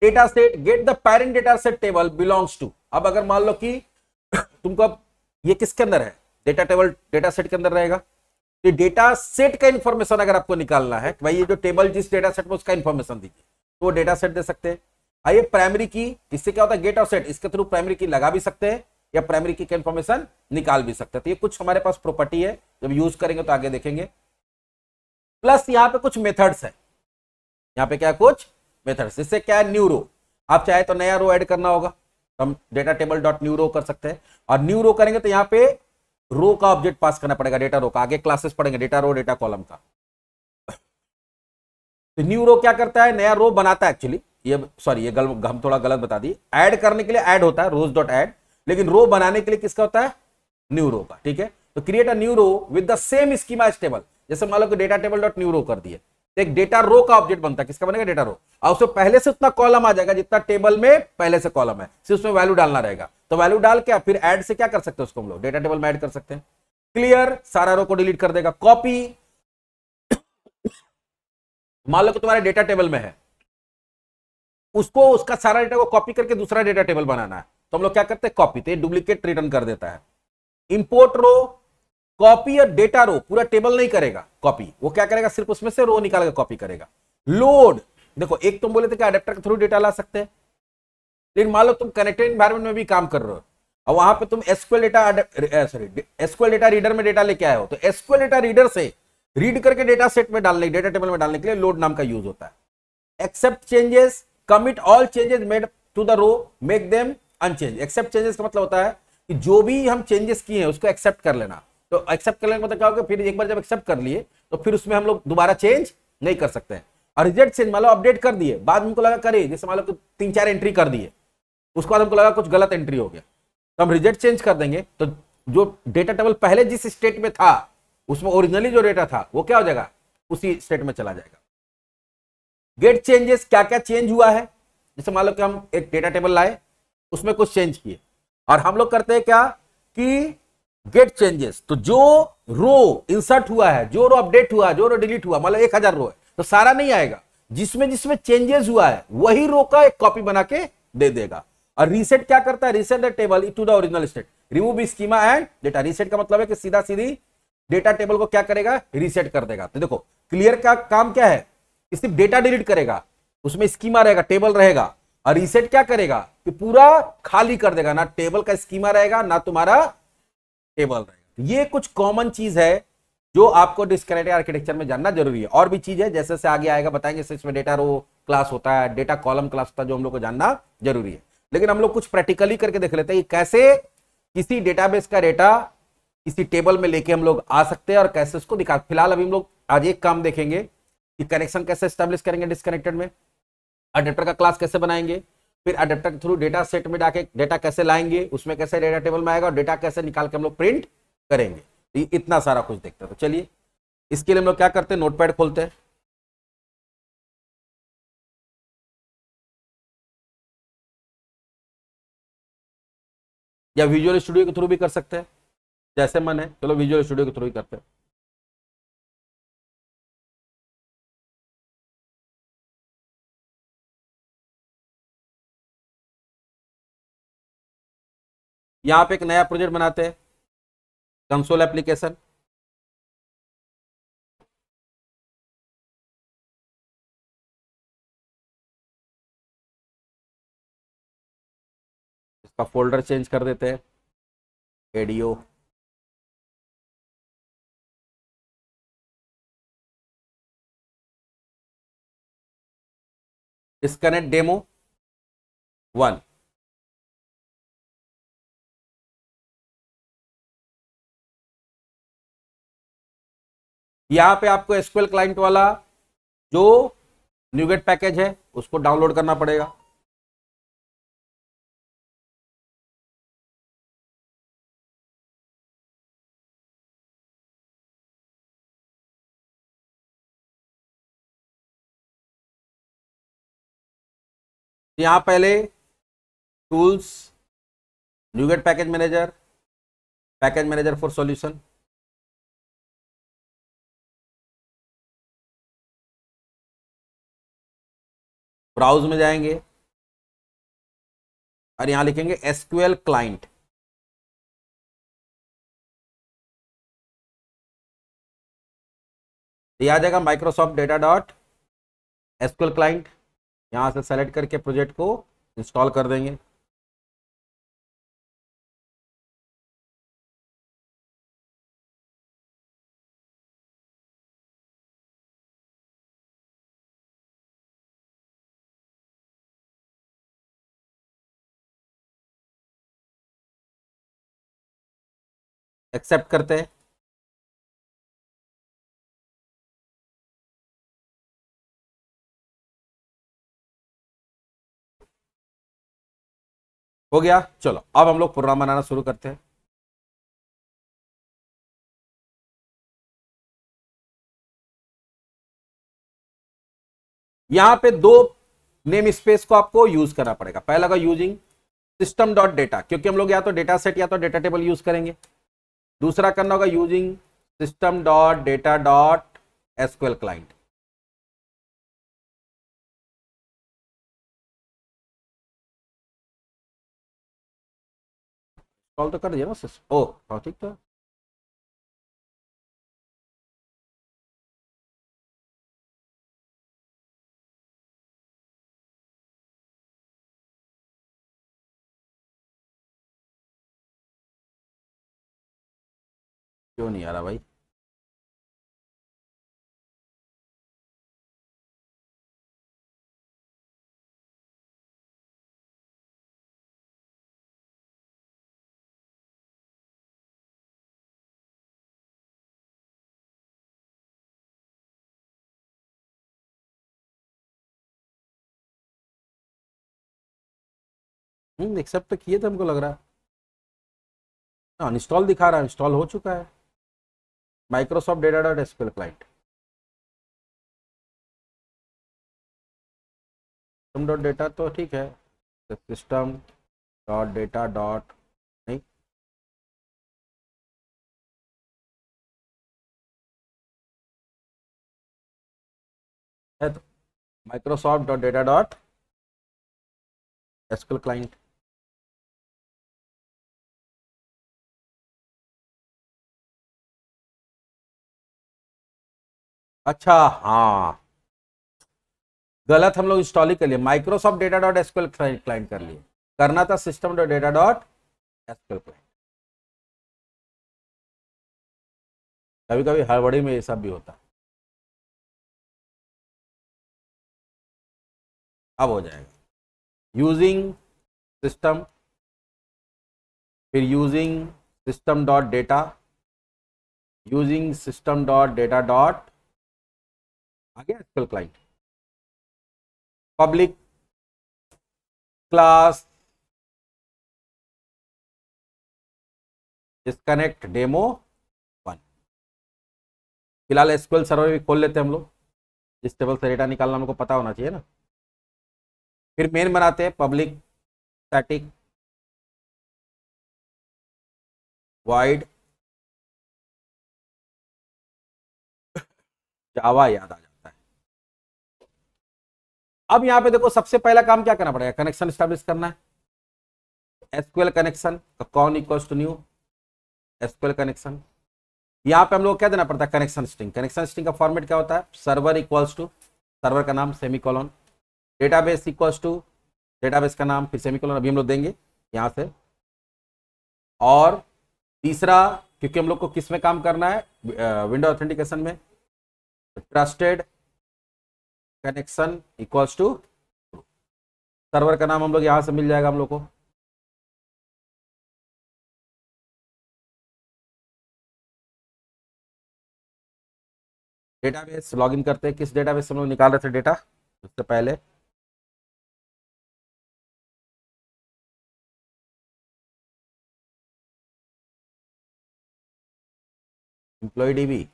Data set, get the parent data set table belongs to. अब अगर मान लो कि तुमको अब ये किसके अंदर है, डेटा टेबल डेटा सेट के अंदर रहेगा, तो डेटा सेट का इंफॉर्मेशन अगर आपको निकालना है कि भाई ये जो टेबल जिस डेटा सेट में उसका इंफॉर्मेशन दीजिए, तो वो डेटा सेट दे सकते हैं। आइए प्राइमरी की, इससे क्या होता है, गेट और सेट, इसके थ्रू प्राइमरी की लगा भी सकते हैं या प्राइमरी की इंफॉर्मेशन निकाल भी सकते हैं। तो ये कुछ हमारे पास प्रॉपर्टी है, जब यूज करेंगे तो आगे देखेंगे। प्लस यहाँ पे कुछ मेथड्स है, यहाँ पे क्या कुछ मेथड्स, इससे क्या है, न्यू रो। आप चाहे तो नया रो ऐड करना होगा तो हम data table dot new row कर सकते हैं, और न्यू रो करेंगे तो यहाँ पे रो का ऑब्जेक्ट पास करना पड़ेगा, डेटा रो का। आगे क्लासेस पढ़ेंगे डेटा रो, डेटा कॉलम का। तो न्यू रो क्या करता है, नया रो बनाता है एक्चुअली, ये सॉरी ये हम थोड़ा गलत बता दिए। ऐड करने के लिए ऐड होता है रोज डॉट ऐड, लेकिन रो बनाने के लिए किसका होता है, न्यू रो का। ठीक है, तो create a new row with the same schema as table. जैसे मान लो कि data table dot new row कर दिए, तो एक डेटा रो का ऑब्जेक्ट बनता है, किसका बनेगा, डेटा रो, और उसमें पहले से उतना कॉलम आ जाएगा जितना टेबल में पहले से कॉलम है, सिर्फ उसमें वैल्यू डालना रहेगा। तो वैल्यू डाल के फिर ऐड से क्या कर सकते हैं, उसको हम लोग डेटा टेबल में ऐड कर सकते हैं। क्लियर, सारा रो को डिलीट कर देगा। कॉपी, मान लो कि तुम्हारे डेटा टेबल में है, उसको उसका सारा डेटा को कॉपी करके दूसरा डेटा टेबल बनाना है, तो हम लोग क्या करते हैं, कॉपी, तो डुप्लीकेट रिटर्न कर देता है। इंपोर्ट रो, कॉपी और डेटा रो, पूरा टेबल नहीं करेगा कॉपी, वो क्या करेगा, सिर्फ उसमें से रो निकाल के कॉपी करेगा। लोड, देखो एक तुम बोले थे कि अडेप्टर के थ्रू डेटा ला सकते हैं, लेकिन मान लो तुम कनेक्टेड एनवायरनमेंट में भी काम कर रहे हो और वहां पे तुम एसक्यूएल डेटा रीडर में डेटा लेके आए हो, तो एसक्यूएल डेटा रीडर से रीड करके डेटा सेट में डालने, डेटा टेबल में डालने के लिए लोड नाम का यूज होता है। Accept changes, commit all changes made to the row, make them unchange. Accept changes का मतलब होता है कि जो भी हम चेंजेस किए हैं उसको एक्सेप्ट कर लेना। तो एक्सेप्ट करने का मतलब क्या होगा, फिर एक बार जब एक्सेप्ट कर लिए तो फिर उसमें हम लोग दोबारा चेंज नहीं कर सकते हैं। और रिजेक्ट चेंज, मान लो अपडेट कर दिए, बाद में हमको लगा करे, जैसे मान लो 3-4 एंट्री कर दिए, उसके बाद हमको लगा कुछ गलत एंट्री हो गया, तो हम रिजेक्ट चेंज कर देंगे, तो जो डेटा टेबल पहले जिस स्टेट में था उसमें ओरिजिनली जो डेटा था वो क्या हो जाएगा, उसी स्टेट में चला जाएगा। गेट चेंजेस, क्या क्या चेंज हुआ है, जैसे मान लो कि हम एक डेटा टेबल लाए, उसमें कुछ चेंज किए, और हम लोग करते हैं क्या कि गेट चेंजेस, तो जो रो इंसर्ट हुआ है, जो रो अपडेट हुआ, जो रो डिलीट हुआ, मतलब 1000 रो है तो सारा नहीं आएगा, जिसमें जिसमें चेंजेस हुआ है वही रो का एक कॉपी बना के दे देगा। और रीसेट क्या करता है, reset the table to the original state, remove schema and data. Reset का मतलब है कि सीधा सीधी डेटा टेबल को क्या करेगा, रीसेट कर देगा। तो देखो क्लियर का काम क्या है, सिर्फ डेटा डिलीट करेगा, उसमें स्कीमा रहेगा, टेबल रहेगा, और रीसेट क्या करेगा कि पूरा खाली कर देगा, ना टेबल का स्कीमा रहेगा ना तुम्हारा टेबल रहेगा। ये कुछ कॉमन चीज है जो आपको डिस्क्रिप्टिव आर्किटेक्चर में जानना जरूरी है। और भी चीज है, जैसे से आगे आएगा बताएंगे, इसमें डेटा रो क्लास होता है, डेटा कॉलम क्लास होता है, जो हम लोग को जानना जरूरी है। लेकिन हम लोग कुछ प्रैक्टिकली करके देख लेते हैं कि कैसे किसी डेटाबेस का डेटा किसी टेबल में लेके हम लोग आ सकते हैं और कैसे उसको निकाल। फिलहाल अभी हम लोग आज एक काम देखेंगे कि कनेक्शन कैसे स्टैब्लिश करेंगे डिस्कनेक्टेड में, अडेप्टर का क्लास कैसे बनाएंगे, फिर अडेप्टर के थ्रू डेटा सेट में जाके डेटा कैसे लाएंगे, उसमें कैसे डेटा टेबल में आएगा, और डेटा कैसे निकाल के हम लोग प्रिंट करेंगे। तो इतना सारा कुछ देखते हैं। तो चलिए इसके लिए हम लोग क्या करते हैं, नोटपैड खोलते हैं, या विजुअल स्टूडियो के थ्रू भी कर सकते हैं, जैसे मन है। चलो विजुअल स्टूडियो के थ्रू ही करते हैं। यहां पे एक नया प्रोजेक्ट बनाते हैं, कंसोल एप्लीकेशन। इसका फोल्डर चेंज कर देते हैं, एडियो। Disconnect demo 1। यहां पे आपको एसक्यूएल क्लाइंट वाला जो न्यूगेट पैकेज है उसको डाउनलोड करना पड़ेगा। यहां पहले tools, NuGet package manager for solution. Browse में जाएंगे और यहां लिखेंगे एसक्यूएल क्लाइंट। ये आ जाएगा Microsoft data dot SQL client. यहां से सेलेक्ट करके प्रोजेक्ट को इंस्टॉल कर देंगे। एक्सेप्ट करते हैं। हो गया। चलो अब हम लोग प्रोग्राम बनाना शुरू करते हैं। यहां पे दो नेम स्पेस को आपको यूज करना पड़ेगा। पहला का यूजिंग सिस्टम डॉट डेटा, क्योंकि हम लोग या तो डेटा सेट या तो डेटा टेबल यूज करेंगे। दूसरा करना होगा using system dot data dot SQL client. Call तो कर दिया ना सिस्टम। ओ हाँ ठीक था। क्यों नहीं आ रहा भाई? एक्सेप्ट तो किए थे, हमको लग रहा है। हाँ इंस्टॉल दिखा रहा है, इंस्टॉल हो चुका है Microsoft data dot SQL client. System dot data तो ठीक है, सिस्टम डॉट डेटा डॉट नहीं, है तो Microsoft dot data dot SQL client. अच्छा हाँ, गलत हम लोग इंस्टॉल ही कर लिए, Microsoft data dot SQL client कर लिए। करना था system dot data dot SQL client. कभी कभी हड़बड़ी में ये सब भी होता है। अब हो जाएगा। यूजिंग सिस्टम, फिर using system dot data, using system dot data dot आगे SQL client, public class disconnect demo 1। फिलहाल एसक्यूएल सर्वर भी खोल लेते हैं हम लोग, इस टेबल से डेटा निकालना हमको पता होना चाहिए ना। फिर मेन बनाते हैं पब्लिक स्टैटिक वाइड जावा, याद आ जाता है। अब यहां पे देखो सबसे पहला काम क्या करना पड़ेगा, कनेक्शन स्टैब्लिश करना है। एसक्यूएल कनेक्शन का con equals to new SQL connection. यहाँ पे हम लोग क्या देना पड़ता है, कनेक्शन स्ट्रिंग। कनेक्शन स्ट्रिंग का फॉर्मेट क्या होता है, सर्वर इक्वल्स टू सर्वर का नाम semicolon, database equals to database का नाम फिर सेमीकोलन, अभी हम लोग देंगे यहाँ से। और तीसरा, क्योंकि हम लोग को किस में काम करना है, विंडो ऑथेंटिकेशन में, trusted connection equals to server का नाम हम लोग यहां से मिल जाएगा हम लोग को। डेटाबेस लॉगिन करते हैं, किस डेटाबेस से हम लोग निकाल रहे थे डेटा उससे पहले, एम्प्लॉय डीबी।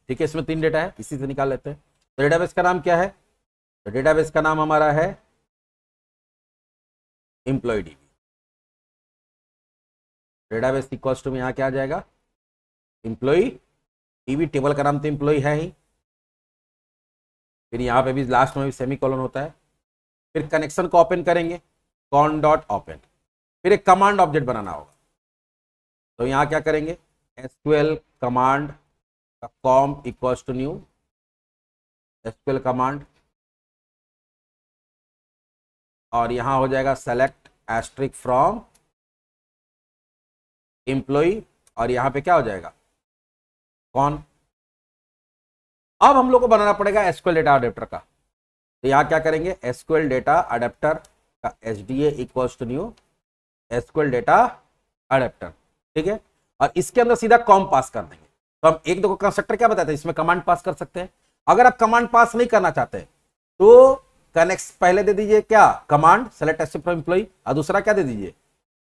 ठीक है, इसमें 3 डेटा है, इसी से निकाल लेते हैं। तो डेटाबेस का नाम क्या है, तो डेटाबेस का नाम हमारा है employ DB. Database equals to में यहाँ क्या आ जाएगा, एम्प्लॉय डीबी। टेबल का नाम तो एम्प्लॉय है ही, फिर यहाँ पे भी लास्ट में भी सेमीकोलन होता है। फिर कनेक्शन को ओपन करेंगे, कॉन डॉट ओपन, फिर एक कमांड ऑब्जेक्ट बनाना होगा। तो यहाँ क्या करेंगे, एसक्यूएल कमांड का com equals to new SQL command, और यहां हो जाएगा सेलेक्ट एस्ट्रिक फ्रॉम एम्प्लॉय, और यहां पे क्या हो जाएगा, कौन। अब हम लोग को बनाना पड़ेगा एसक्यूएल डेटा अडेप्टर का। तो यहां क्या करेंगे, एसक्यूएल डेटा अडेप्टर का SDA equals to new SQL data adapter, ठीक है। और इसके अंदर सीधा कॉम पास कर देंगे। तो हम एक दो कंस्ट्रक्टर क्या बताते हैं, इसमें कमांड पास कर सकते हैं। अगर आप कमांड पास नहीं करना चाहते तो कनेक्ट पहले दे दीजिए क्या, command select asterisk from employ, और दूसरा क्या दे दीजिए,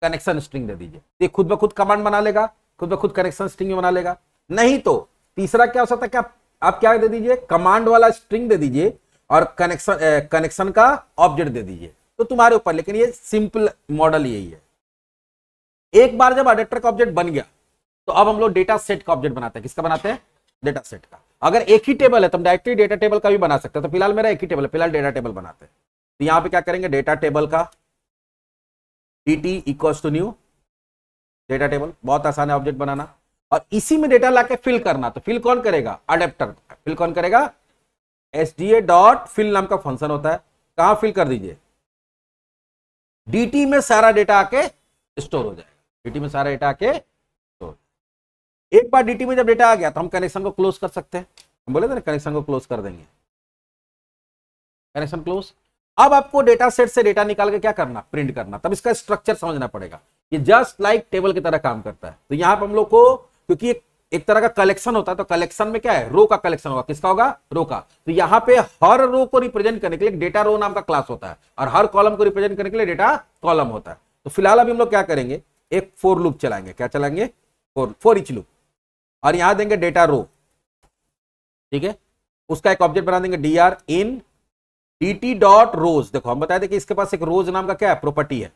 कनेक्शन स्ट्रिंग दे दीजिए। ये खुद ब खुद कमांड बना लेगा, खुद ब खुद कनेक्शन स्ट्रिंग बना लेगा। नहीं तो तीसरा क्या हो सकता है, क्या आप क्या दे दीजिए, कमांड वाला स्ट्रिंग दे दीजिए और कनेक्शन का ऑब्जेक्ट दे दीजिए, तो तुम्हारे ऊपर। लेकिन ये सिंपल मॉडल यही है। एक बार जब अडेप्टर का ऑब्जेक्ट बन गया तो अब हम लोग डेटा सेट का ऑब्जेक्ट बनाते हैं। किसका बनाते हैं, डेटा सेट का। अगर एक ही टेबल है तो हम डायरेक्टली डेटा टेबल का भी बना सकते हैं। तो फिलहाल मेरा एक ही टेबल है, फिलहाल डेटा टेबल बनाते हैं। तो यहां पे क्या करेंगे, डेटा टेबल का dt equals to new data table. बहुत आसान है ऑब्जेक्ट बनाना, और इसी में डेटा लाके फिल करना। तो फिल कौन करेगा, अडेप्टर। फिल कौन करेगा, एसडीए डॉट फिल नाम का फंक्शन होता है। कहां फिल कर दीजिए, dt में सारा डेटा आके स्टोर हो जाएगा। dt में सारा डेटा आके स्टोर। एक बार dt में जब डेटा आ गया तो हम कनेक्शन को क्लोज कर सकते हैं। हम बोले थे ना, कनेक्शन को क्लोज कर देंगे, कनेक्शन क्लोज। अब आपको डेटा सेट से डेटा निकाल के क्या करना, प्रिंट करना। तब इसका स्ट्रक्चर समझना पड़ेगा। ये जस्ट लाइक टेबल की तरह काम करता है। तो यहां पर हम लोग को, क्योंकि एक तरह का कलेक्शन होता है, तो कलेक्शन में क्या है, रो का कलेक्शन होगा। किसका होगा, रो का। तो यहां पे हर रो को रिप्रेजेंट करने के लिए डेटा रो नाम का क्लास होता है, और हर कॉलम को रिप्रेजेंट करने के लिए डेटा कॉलम होता है। तो फिलहाल अभी हम लोग क्या करेंगे, एक फॉर लूप चलाएंगे। क्या चलाएंगे, फॉर ईच लूप, और यहां देंगे डेटा रो, ठीक है। उसका एक ऑब्जेक्ट बना देंगे dr इन dt डॉट रोज। देखो हम बताए थे कि इसके पास एक रोज नाम का क्या है, प्रॉपर्टी है,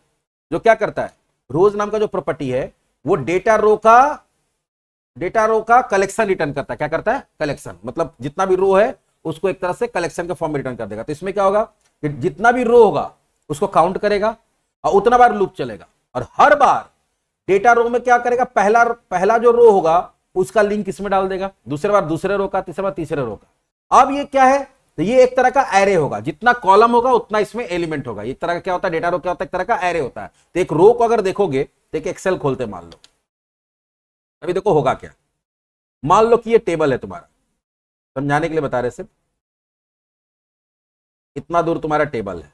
जो क्या करता है, रोज नाम का जो प्रॉपर्टी है वो डेटा रो का कलेक्शन रिटर्न करता है। क्या करता है, कलेक्शन। मतलब जितना भी रो है उसको एक तरह से कलेक्शन के फॉर्म में रिटर्न कर देगा। तो इसमें क्या होगा कि जितना भी रो होगा उसको काउंट करेगा और उतना बार लूप चलेगा, और हर बार डेटा रो में क्या करेगा, पहला जो रो होगा उसका लिंक इसमें डाल देगा, दूसरे बार दूसरे रो का, तीसरे बार तीसरे रो का। अब ये क्या है, तो ये एक तरह का एरे होगा। जितना कॉलम होगा उतना इसमें एलिमेंट होगा। एक तरह का क्या होता है, डेटा रो क्या होता है, एक तरह का एरे होता है। तो एक रो को अगर देखोगे तो एक एक्सेल खोलते मान लो, अभी देखो होगा क्या। मान लो कि ये टेबल है तुम्हारा, समझाने के लिए बता रहे सिर्फ, इतना दूर तुम्हारा टेबल है,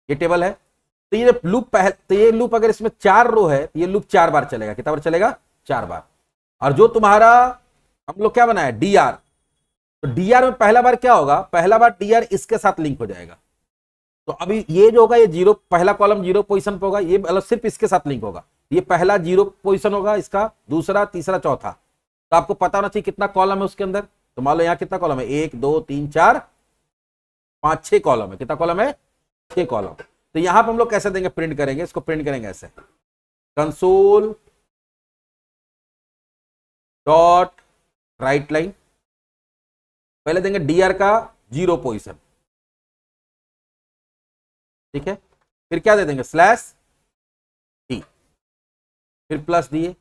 ये टेबल है। तो ये लूप तो ये लूप अगर इसमें 4 रो है, ये लूप 4 बार चलेगा। कितना बार चलेगा, 4 बार। और जो तुम्हारा हम लोग क्या बनाया, dr, तो dr में पहला बार क्या होगा, पहला बार dr इसके साथ लिंक हो जाएगा। तो अभी ये जो होगा, ये 0, पहला कॉलम 0 पोजीशन पे होगा, ये मतलब सिर्फ इसके साथ लिंक होगा। ये पहला 0 पोजीशन होगा इसका, दूसरा, तीसरा, चौथा। तो आपको पता होना चाहिए कितना कॉलम है उसके अंदर। तो मान लो यहाँ कितना कॉलम है, 1 2 3 4 5 6 कॉलम है, कितना कॉलम है, 6 कॉलम। तो यहां पर हम लोग कैसे देंगे, प्रिंट करेंगे, इसको प्रिंट करेंगे ऐसे, कंसोल डॉट राइट लाइन, पहले देंगे डीआर का 0 पोजीशन, ठीक है, फिर क्या दे देंगे स्लैश टी, फिर प्लस दिए,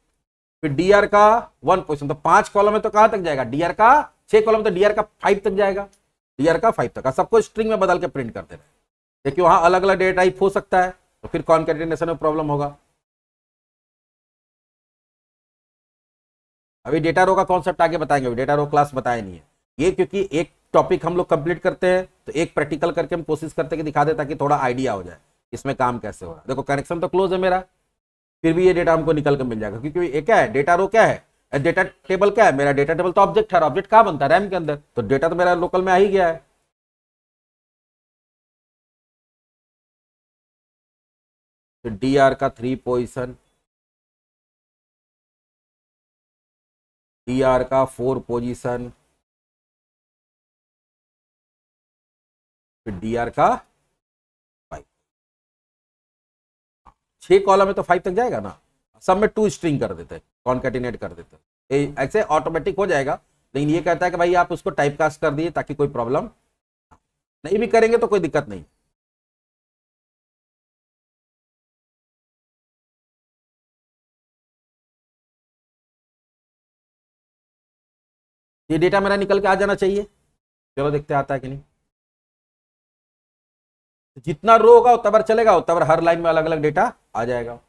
फिर डीआर का 1 पोजीशन, तो 5 कॉलम है तो कहां तक जाएगा, डीआर का 6 कॉलम तो डीआर का 5 तक जाएगा, डीआर का 5 तक, सबको स्ट्रिंग में बदल के प्रिंट करते रहे, देखिए वहां अलग अलग डेटा टाइप हो सकता है, तो फिर कॉन्कैटिनेशन में प्रॉब्लम होगा। अभी डेटा रो का कॉन्सेप्ट आगे बताएंगे, डेटा रो क्लास बताया नहीं है ये, क्योंकि एक टॉपिक हम लोग कंप्लीट करते हैं तो एक प्रैक्टिकल करके हम कोशिश करते हैं कि दिखा दे, ताकि थोड़ा आइडिया हो जाए इसमें काम कैसे हो रहा है। देखो कनेक्शन तो क्लोज है मेरा, फिर भी ये डेटा हमको निकल कर मिल जाएगा, क्योंकि ये क्या है, डेटा रो क्या है, डेटा टेबल क्या है मेरा, डेटा टेबल तो ऑब्जेक्ट है, ऑब्जेक्ट कहां बनता है, रैम के अंदर, तो डेटा तो मेरा लोकल में आ ही गया है। तो डीआर का 3 पोजीशन, डीआर का 4 पोजीशन, फिर डीआर का 5, 6 कॉलम है तो 5 तक जाएगा ना, सब में 2 स्ट्रिंग कर देते हैं, कॉन्कैटिनेट कर देते हैं, ऐसे ऑटोमेटिक हो जाएगा। लेकिन ये कहता है कि भाई आप उसको टाइप कास्ट कर दिए ताकि कोई प्रॉब्लम नहीं, भी करेंगे तो कोई दिक्कत नहीं। ये डेटा मेरा निकल के आ जाना चाहिए, चलो देखते आता है कि नहीं। जितना रो होगा उतना बार चलेगा, उतना बार हर लाइन में अलग अलग डेटा आ जाएगा।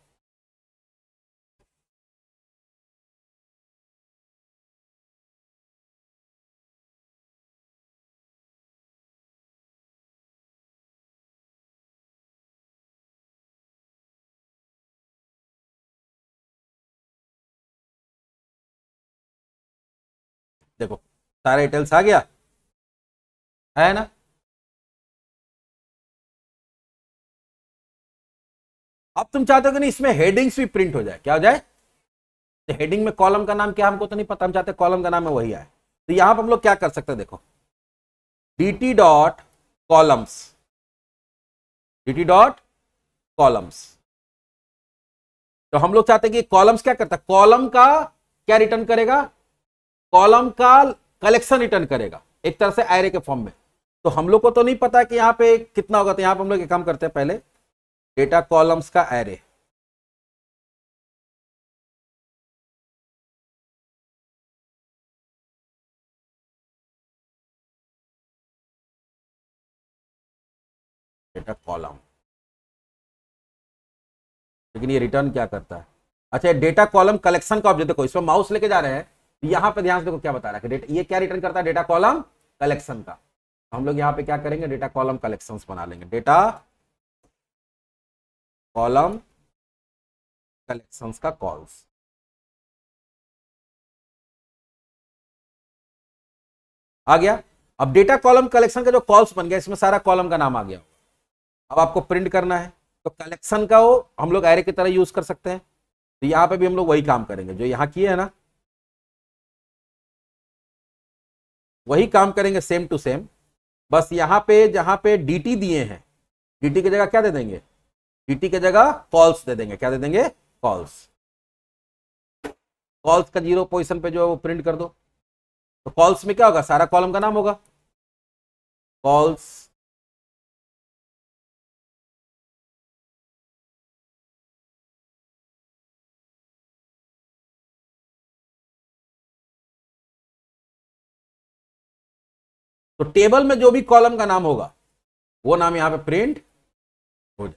देखो सारे डिटेल्स आ गया है ना। अब तुम चाहते हो कि नहीं इसमें हेडिंग्स भी प्रिंट हो जाए, क्या हो जाए, हेडिंग में कॉलम का नाम क्या हमको तो नहीं पता, हम चाहते हैं कॉलम का नाम है वही आए। तो यहां पर हम लोग क्या कर सकते हैं, देखो dt dot columns, dt dot columns, तो हम लोग चाहते हैं कि कॉलम्स क्या करता है, कॉलम का क्या रिटर्न करेगा, कॉलम का कलेक्शन रिटर्न करेगा, एक तरह से एरे के फॉर्म में। तो हम लोग को तो नहीं पता कि यहाँ पे कितना होगा, तो यहाँ पे हम लोग एक काम करते हैं, पहले डेटा कॉलम्स का एरे, डेटा कॉलम, लेकिन ये रिटर्न क्या करता है, अच्छा डेटा कॉलम कलेक्शन का ऑब्जेक्ट, देखो इसमें माउस लेके जा रहे हैं, यहां पे ध्यान से देखो क्या बता रहा है, डेटा ये क्या रिटर्न करता है, डेटा कॉलम कलेक्शन का। हम लोग यहाँ पे क्या करेंगे, डेटा कॉलम कलेक्शंस बना लेंगे, डेटा कॉलम कलेक्शंस का कॉल्स, आ गया। अब डेटा कॉलम कलेक्शन का जो कॉल्स बन गया, इसमें सारा कॉलम का नाम आ गया। अब आपको प्रिंट करना है तो कलेक्शन का वो हम लोग एरे की तरह यूज कर सकते हैं, तो यहां पे भी हम लोग वही काम करेंगे जो यहां किए है ना, वही काम करेंगे सेम टू सेम। बस यहां पे जहां पे dt दिए हैं, dt की जगह क्या दे देंगे, dt की जगह कॉल्स दे देंगे, क्या दे देंगे, कॉल्स, कॉल्स का 0 पोजीशन पे जो है वो प्रिंट कर दो। तो कॉल्स में क्या होगा, सारा कॉलम का नाम होगा, कॉल्स तो टेबल में जो भी कॉलम का नाम होगा वो नाम यहां पे प्रिंट हो जाए।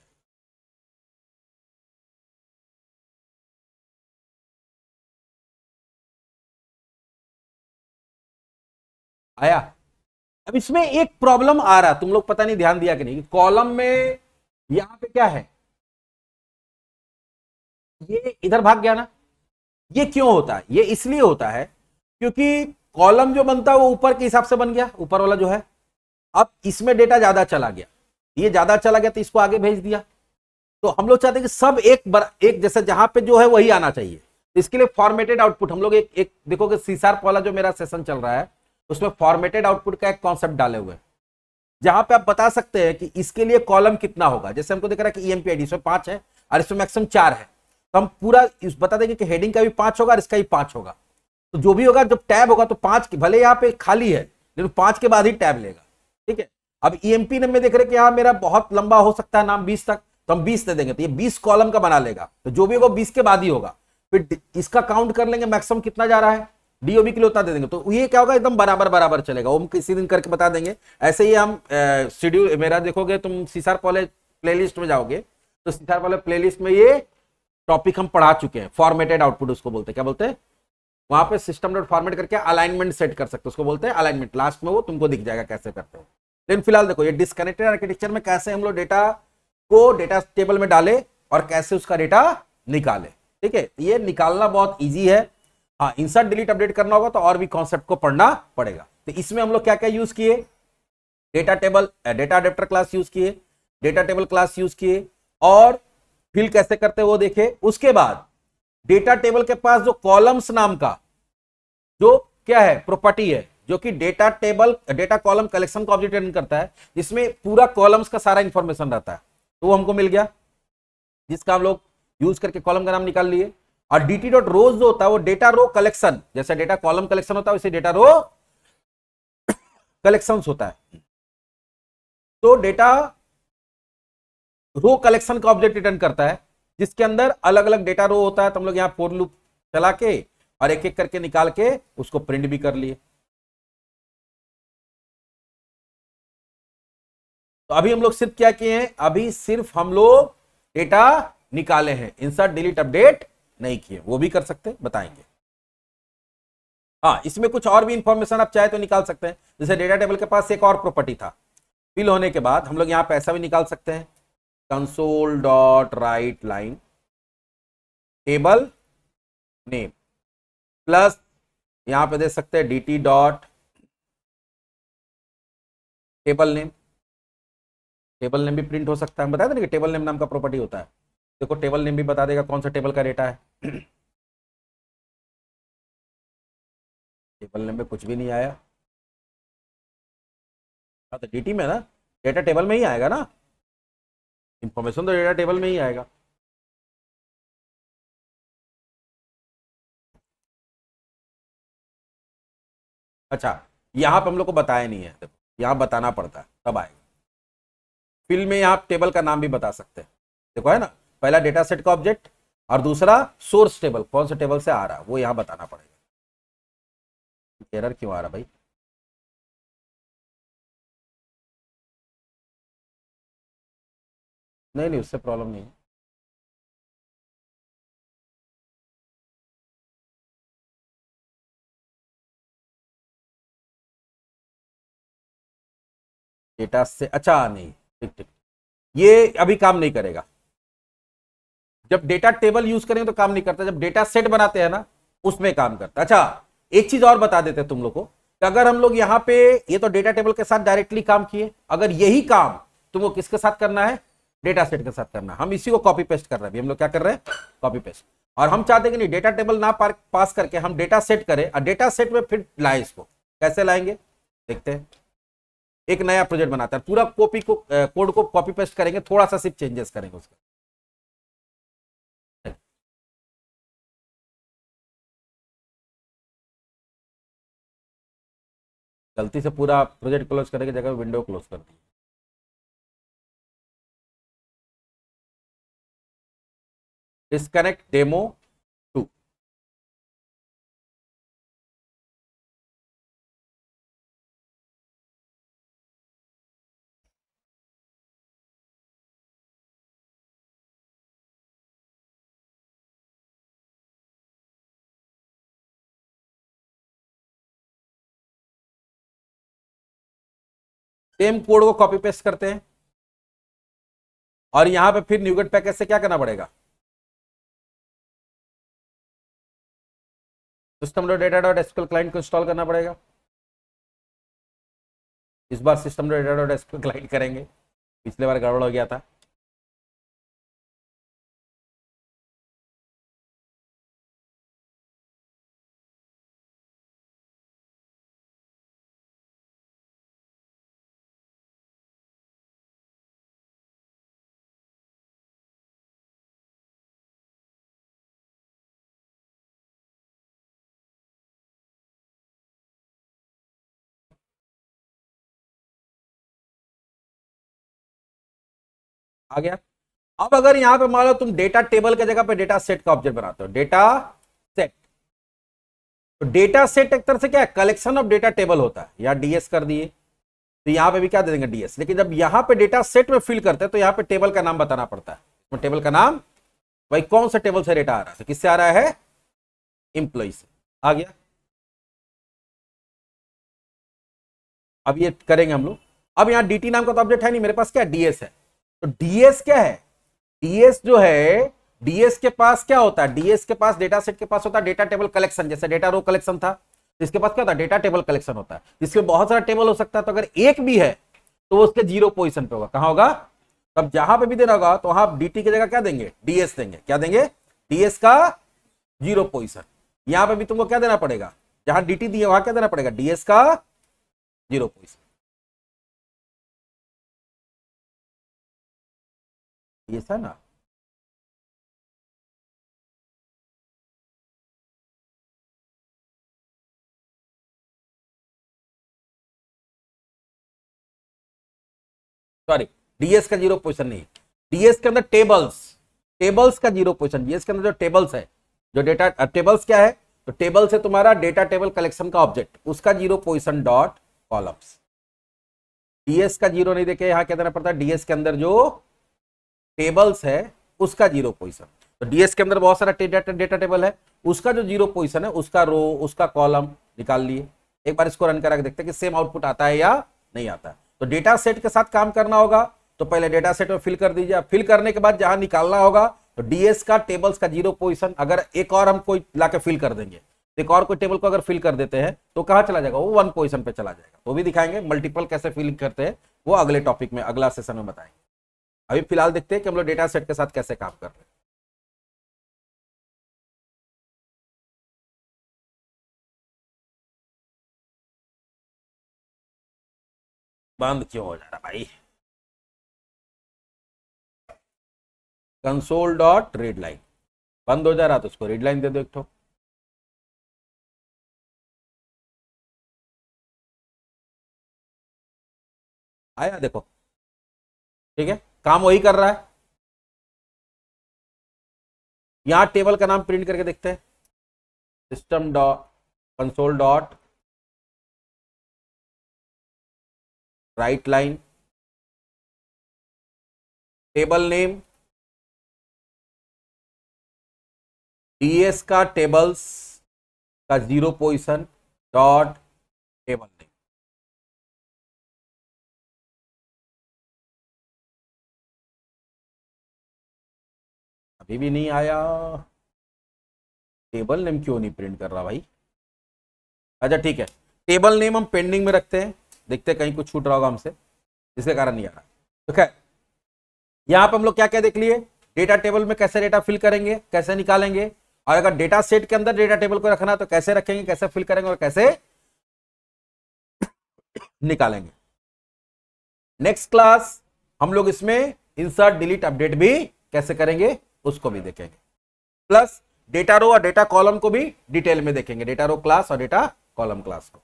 आया। अब इसमें एक प्रॉब्लम आ रहा, तुम लोग पता नहीं ध्यान दिया कि नहीं, कॉलम में यहां पे क्या है, ये इधर भाग गया ना, ये क्यों होता है, ये इसलिए होता है क्योंकि कॉलम जो बनता है वो ऊपर के हिसाब से बन गया, ऊपर वाला जो है, अब इसमें डेटा ज्यादा चला गया, ये ज्यादा चला गया तो इसको आगे भेज दिया। तो हम लोग चाहते हैं कि सब एक जैसे जहां पे जो है वही आना चाहिए, इसके लिए फॉर्मेटेड आउटपुट हम लोग एक देखोगे सी शार्प वाला जो मेरा सेशन चल रहा है उसमें फॉर्मेटेड आउटपुट का एक कॉन्सेप्ट डाले हुए हैं। जहां पे आप बता सकते हैं कि इसके लिए कॉलम कितना होगा। जैसे हमको दिख रहा है कि ईएमपी आईडी इसमें 5 है और इसमें मैक्सिमम 4 है, तो हम पूरा बता देंगे कि हेडिंग का भी 5 होगा और इसका भी 5 होगा। तो जो भी होगा, जब टैब होगा तो 5 भले यहाँ पे खाली है लेकिन 5 के बाद ही टैब लेगा। ठीक है, अब ईएमपी नेम में देख रहे कि हाँ मेरा बहुत लंबा हो सकता है नाम 20 तक, तो हम 20 दे देंगे, तो ये 20 कॉलम का बना लेगा, तो जो भी होगा 20 के बाद ही होगा। फिर इसका काउंट कर लेंगे मैक्सिमम कितना जा रहा है, डीओबी के लिए उतना दे देंगे, तो ये क्या होगा, एकदम बराबर बराबर चलेगा। वो हम किसी दिन करके बता देंगे। ऐसे ही हम शेड्यूल मेरा देखोगे, तुम सीसार कॉलेज प्लेलिस्ट में जाओगे तो सीसार कॉलेज प्लेलिस्ट में ये टॉपिक हम पढ़ा चुके हैं। फॉर्मेटेड आउटपुट उसको बोलते हैं, क्या बोलते हैं, वहां पे सिस्टम डॉट फॉर्मेट करके अलाइनमेंट सेट कर सकते हो, उसको बोलते हैं अलाइनमेंट। लास्ट में वो तुमको दिख जाएगा कैसे करते हो। लेकिन फिलहाल देखो ये डिस्कनेक्टेड आर्किटेक्चर में कैसे हम लोग डेटा को डेटा टेबल में डाले और कैसे उसका डेटा निकाले। ठीक है, ये निकालना बहुत ईजी है। हाँ, इंसर्ट डिलीट अपडेट करना होगा तो और भी कॉन्सेप्ट को पढ़ना पड़ेगा। तो इसमें हम लोग क्या क्या यूज किए, data table, data adapter class use किए, डेटा टेबल क्लास यूज किए, और फिल कैसे करते वो देखे। उसके बाद डेटा टेबल के पास जो कॉलम्स नाम का जो क्या है प्रॉपर्टी है, जो कि data table data column collection का ऑब्जेक्ट रिटर्न करता है, जिसमें पूरा कॉलम्स का सारा इंफॉर्मेशन रहता है, तो वो हमको मिल गया, जिसका हम लोग यूज करके कॉलम का नाम निकाल लिए। और dt डॉट रोज जो होता है वो डेटा रो कलेक्शन, जैसे डेटा कॉलम कलेक्शन होता है वैसे डेटा रो कलेक्शन होता है। तो डेटा रो कलेक्शन का ऑब्जेक्ट रिटर्न करता है, जिसके अंदर अलग अलग डेटा रो होता है। तो हम लोग यहां फॉर लूप चला के और एक एक करके निकाल के उसको प्रिंट भी कर लिए। तो अभी हम लोग सिर्फ क्या किए हैं, अभी सिर्फ हम लोग डेटा निकाले हैं, इंसर्ट डिलीट अपडेट नहीं किए। वो भी कर सकते हैं, बताएंगे। हाँ, इसमें कुछ और भी इंफॉर्मेशन आप चाहे तो निकाल सकते हैं। जैसे डेटा टेबल के पास एक और प्रॉपर्टी था, फिल होने के बाद हम लोग यहां पे ऐसा भी निकाल सकते हैं, console dot right line table name plus यहां पे दे सकते हैं dt dot table name. Table name भी प्रिंट हो सकता है, हम बताया था ना कि टेबल नेम नाम का प्रॉपर्टी होता है। देखो टेबल नेम भी बता देगा कौन सा टेबल का डेटा है। टेबल नेम में कुछ भी नहीं आया। हाँ, तो dt में ना डेटा टेबल में ही आएगा ना, इंफॉर्मेशन तो डेटा टेबल में ही आएगा। अच्छा, यहाँ पे हम लोग को बताया नहीं है, देखो यहाँ बताना पड़ता है तब आएगा। फिल में यहाँ टेबल का नाम भी बता सकते हैं, देखो है ना, पहला डेटा सेट का ऑब्जेक्ट और दूसरा सोर्स टेबल, कौन सा टेबल से आ रहा है वो यहाँ बताना पड़ेगा। एरर क्यों आ रहा भाई, नहीं नहीं उससे प्रॉब्लम नहीं है। डेटा से अच्छा नहीं, ठीक ठीक, ये अभी काम नहीं करेगा। जब डेटा टेबल यूज करेंगे तो काम नहीं करता, जब डेटा सेट बनाते हैं ना उसमें काम करता है। अच्छा, एक चीज और बता देते हैं तुम लोग को कि अगर हम लोग यहाँ पे ये तो डेटा टेबल के साथ डायरेक्टली काम किए, अगर यही काम तुमको किसके साथ करना है, डेटा सेट के साथ करना है। हम इसी को कॉपी पेस्ट कर रहे हैं, अभी हम लोग क्या कर रहे हैं, कॉपी पेस्ट। और हम चाहते हैं कि नहीं डेटा टेबल ना पास करके हम डेटा सेट करें और डेटा सेट में फिर लाए इसको, कैसे लाएंगे देखते हैं। एक नया प्रोजेक्ट बनाता है, पूरा कॉपी को कोड को कॉपी पेस्ट करेंगे, थोड़ा सा सिर्फ चेंजेस करेंगे उसका। गलती से पूरा प्रोजेक्ट क्लोज करने की जगह विंडो क्लोज कर दी। Disconnect demo 2। सेम कोड को कॉपी पेस्ट करते हैं और यहां पे फिर न्यूगेट पैकेज से क्या करना पड़ेगा, system dot data dot SQL client को इंस्टॉल करना पड़ेगा। इस बार system dot data dot SQL client करेंगे, पिछले बार गड़बड़ हो गया था। आ गया। अब अगर यहां पे मान लो तुम डेटा टेबल की जगह पे डेटा सेट का ऑब्जेक्ट बनाते हो, डेटा सेट, तो डेटा सेट एक तरह से क्या है, कलेक्शन ऑफ डेटा टेबल होता है, या डीएस कर दिए, तो यहां पे भी क्या दे देंगे, डीएस। लेकिन जब यहां पे डेटा सेट में फिल करते हैं तो यहां पे टेबल का नाम बताना पड़ता है, तो टेबल का नाम भाई कौन सा टेबल से डेटा आ रहा है, किससे आ रहा है, एम्प्लॉय से। आ गया। अब ये करेंगे हम लोग। अब यहां डीटी नाम का तो ऑब्जेक्ट है नहीं मेरे पास, क्या डीएस है, तो डीएस क्या है, डीएस जो है, डीएस के पास क्या होता है, डीएस के पास डेटा सेट के पास होता है डेटा टेबल कलेक्शन, जैसे डेटा रो कलेक्शन था, इसके पास क्या होता है, डेटा टेबल कलेक्शन होता है, जिसमें बहुत सारा टेबल हो सकता है, तो अगर एक भी है तो वो उसके 0 पोजीशन पे होगा, कहां होगा, तब जहां पे भी देना होगा तो वहां डीटी की जगह क्या देंगे, डीएस देंगे, क्या देंगे, डीएस का 0 पोजीशन। यहां पे भी तुमको क्या देना पड़ेगा, जहां डीटी दिए वहां क्या देना पड़ेगा, डीएस का 0 पोजीशन। ये था ना, सॉरी, डीएस का 0 पोजीशन नहीं, डीएस के अंदर टेबल्स, टेबल्स का 0 पोजीशन, डीएस के अंदर जो टेबल्स है, जो डेटा टेबल्स क्या है, तो टेबल्स है तुम्हारा डेटा टेबल कलेक्शन का ऑब्जेक्ट, उसका 0 पोजीशन डॉट कॉलम्स। डीएस का 0 नहीं देखे, यहां क्या देना पड़ता है, डीएस के अंदर जो टेबल्स है उसका 0 पोजीशन, तो डीएस के अंदर बहुत सारा डेटा टेबल है, उसका जो 0 पोजीशन है, उसका रो, उसका कॉलम निकाल लिए। एक बार इसको रन करा के देखते हैं कि सेम आउटपुट आता है या नहीं आता है। तो डेटा सेट के साथ काम करना होगा तो पहले डेटा सेट में फिल कर दीजिए, फिल करने के बाद जहां निकालना होगा तो डीएस का टेबल्स का 0 पोजीशन, अगर एक और हम कोई लाके फिल कर देंगे, एक और कोई टेबल को अगर फिल कर देते हैं तो कहां चला जाएगा, वो 1 पोजीशन पे चला जाएगा। तो भी दिखाएंगे मल्टीपल कैसे फिल करते हैं, वो अगले टॉपिक में, अगला सेशन में बताएंगे। अभी फिलहाल देखते हैं कि हम लोग डेटा सेट के साथ कैसे काम कर रहे हैं। बंद क्यों हो जा रहा भाई, कंसोल डॉट रीड लाइन बंद हो जा रहा, तो उसको रीड लाइन दे दो एक ठो। आया देखो, ठीक है, काम वही कर रहा है। यहां टेबल का नाम प्रिंट करके देखते हैं, system dot console dot right line, table name DS का टेबल्स का 0 पोजीशन डॉट टेबल नेम। अभी भी नहीं आया, टेबल नेम क्यों नहीं प्रिंट कर रहा भाई। अच्छा ठीक है, टेबल नेम हम पेंडिंग में रखते हैं, देखते हैं कहीं कुछ छूट रहा होगा हमसे, इसके कारण नहीं आ रहा। तो खैर यहां पर हम लोग क्या क्या देख लिए, डेटा टेबल में कैसे डेटा फिल करेंगे, कैसे निकालेंगे, और अगर डेटा सेट के अंदर डेटा टेबल को रखना है तो कैसे रखेंगे, कैसे फिल करेंगे और कैसे निकालेंगे। नेक्स्ट क्लास हम लोग इसमें इंसर्ट डिलीट अपडेट भी कैसे करेंगे उसको भी देखेंगे, प्लस डेटा रो और डेटा कॉलम को भी डिटेल में देखेंगे, डेटा रो क्लास और डेटा कॉलम क्लास को।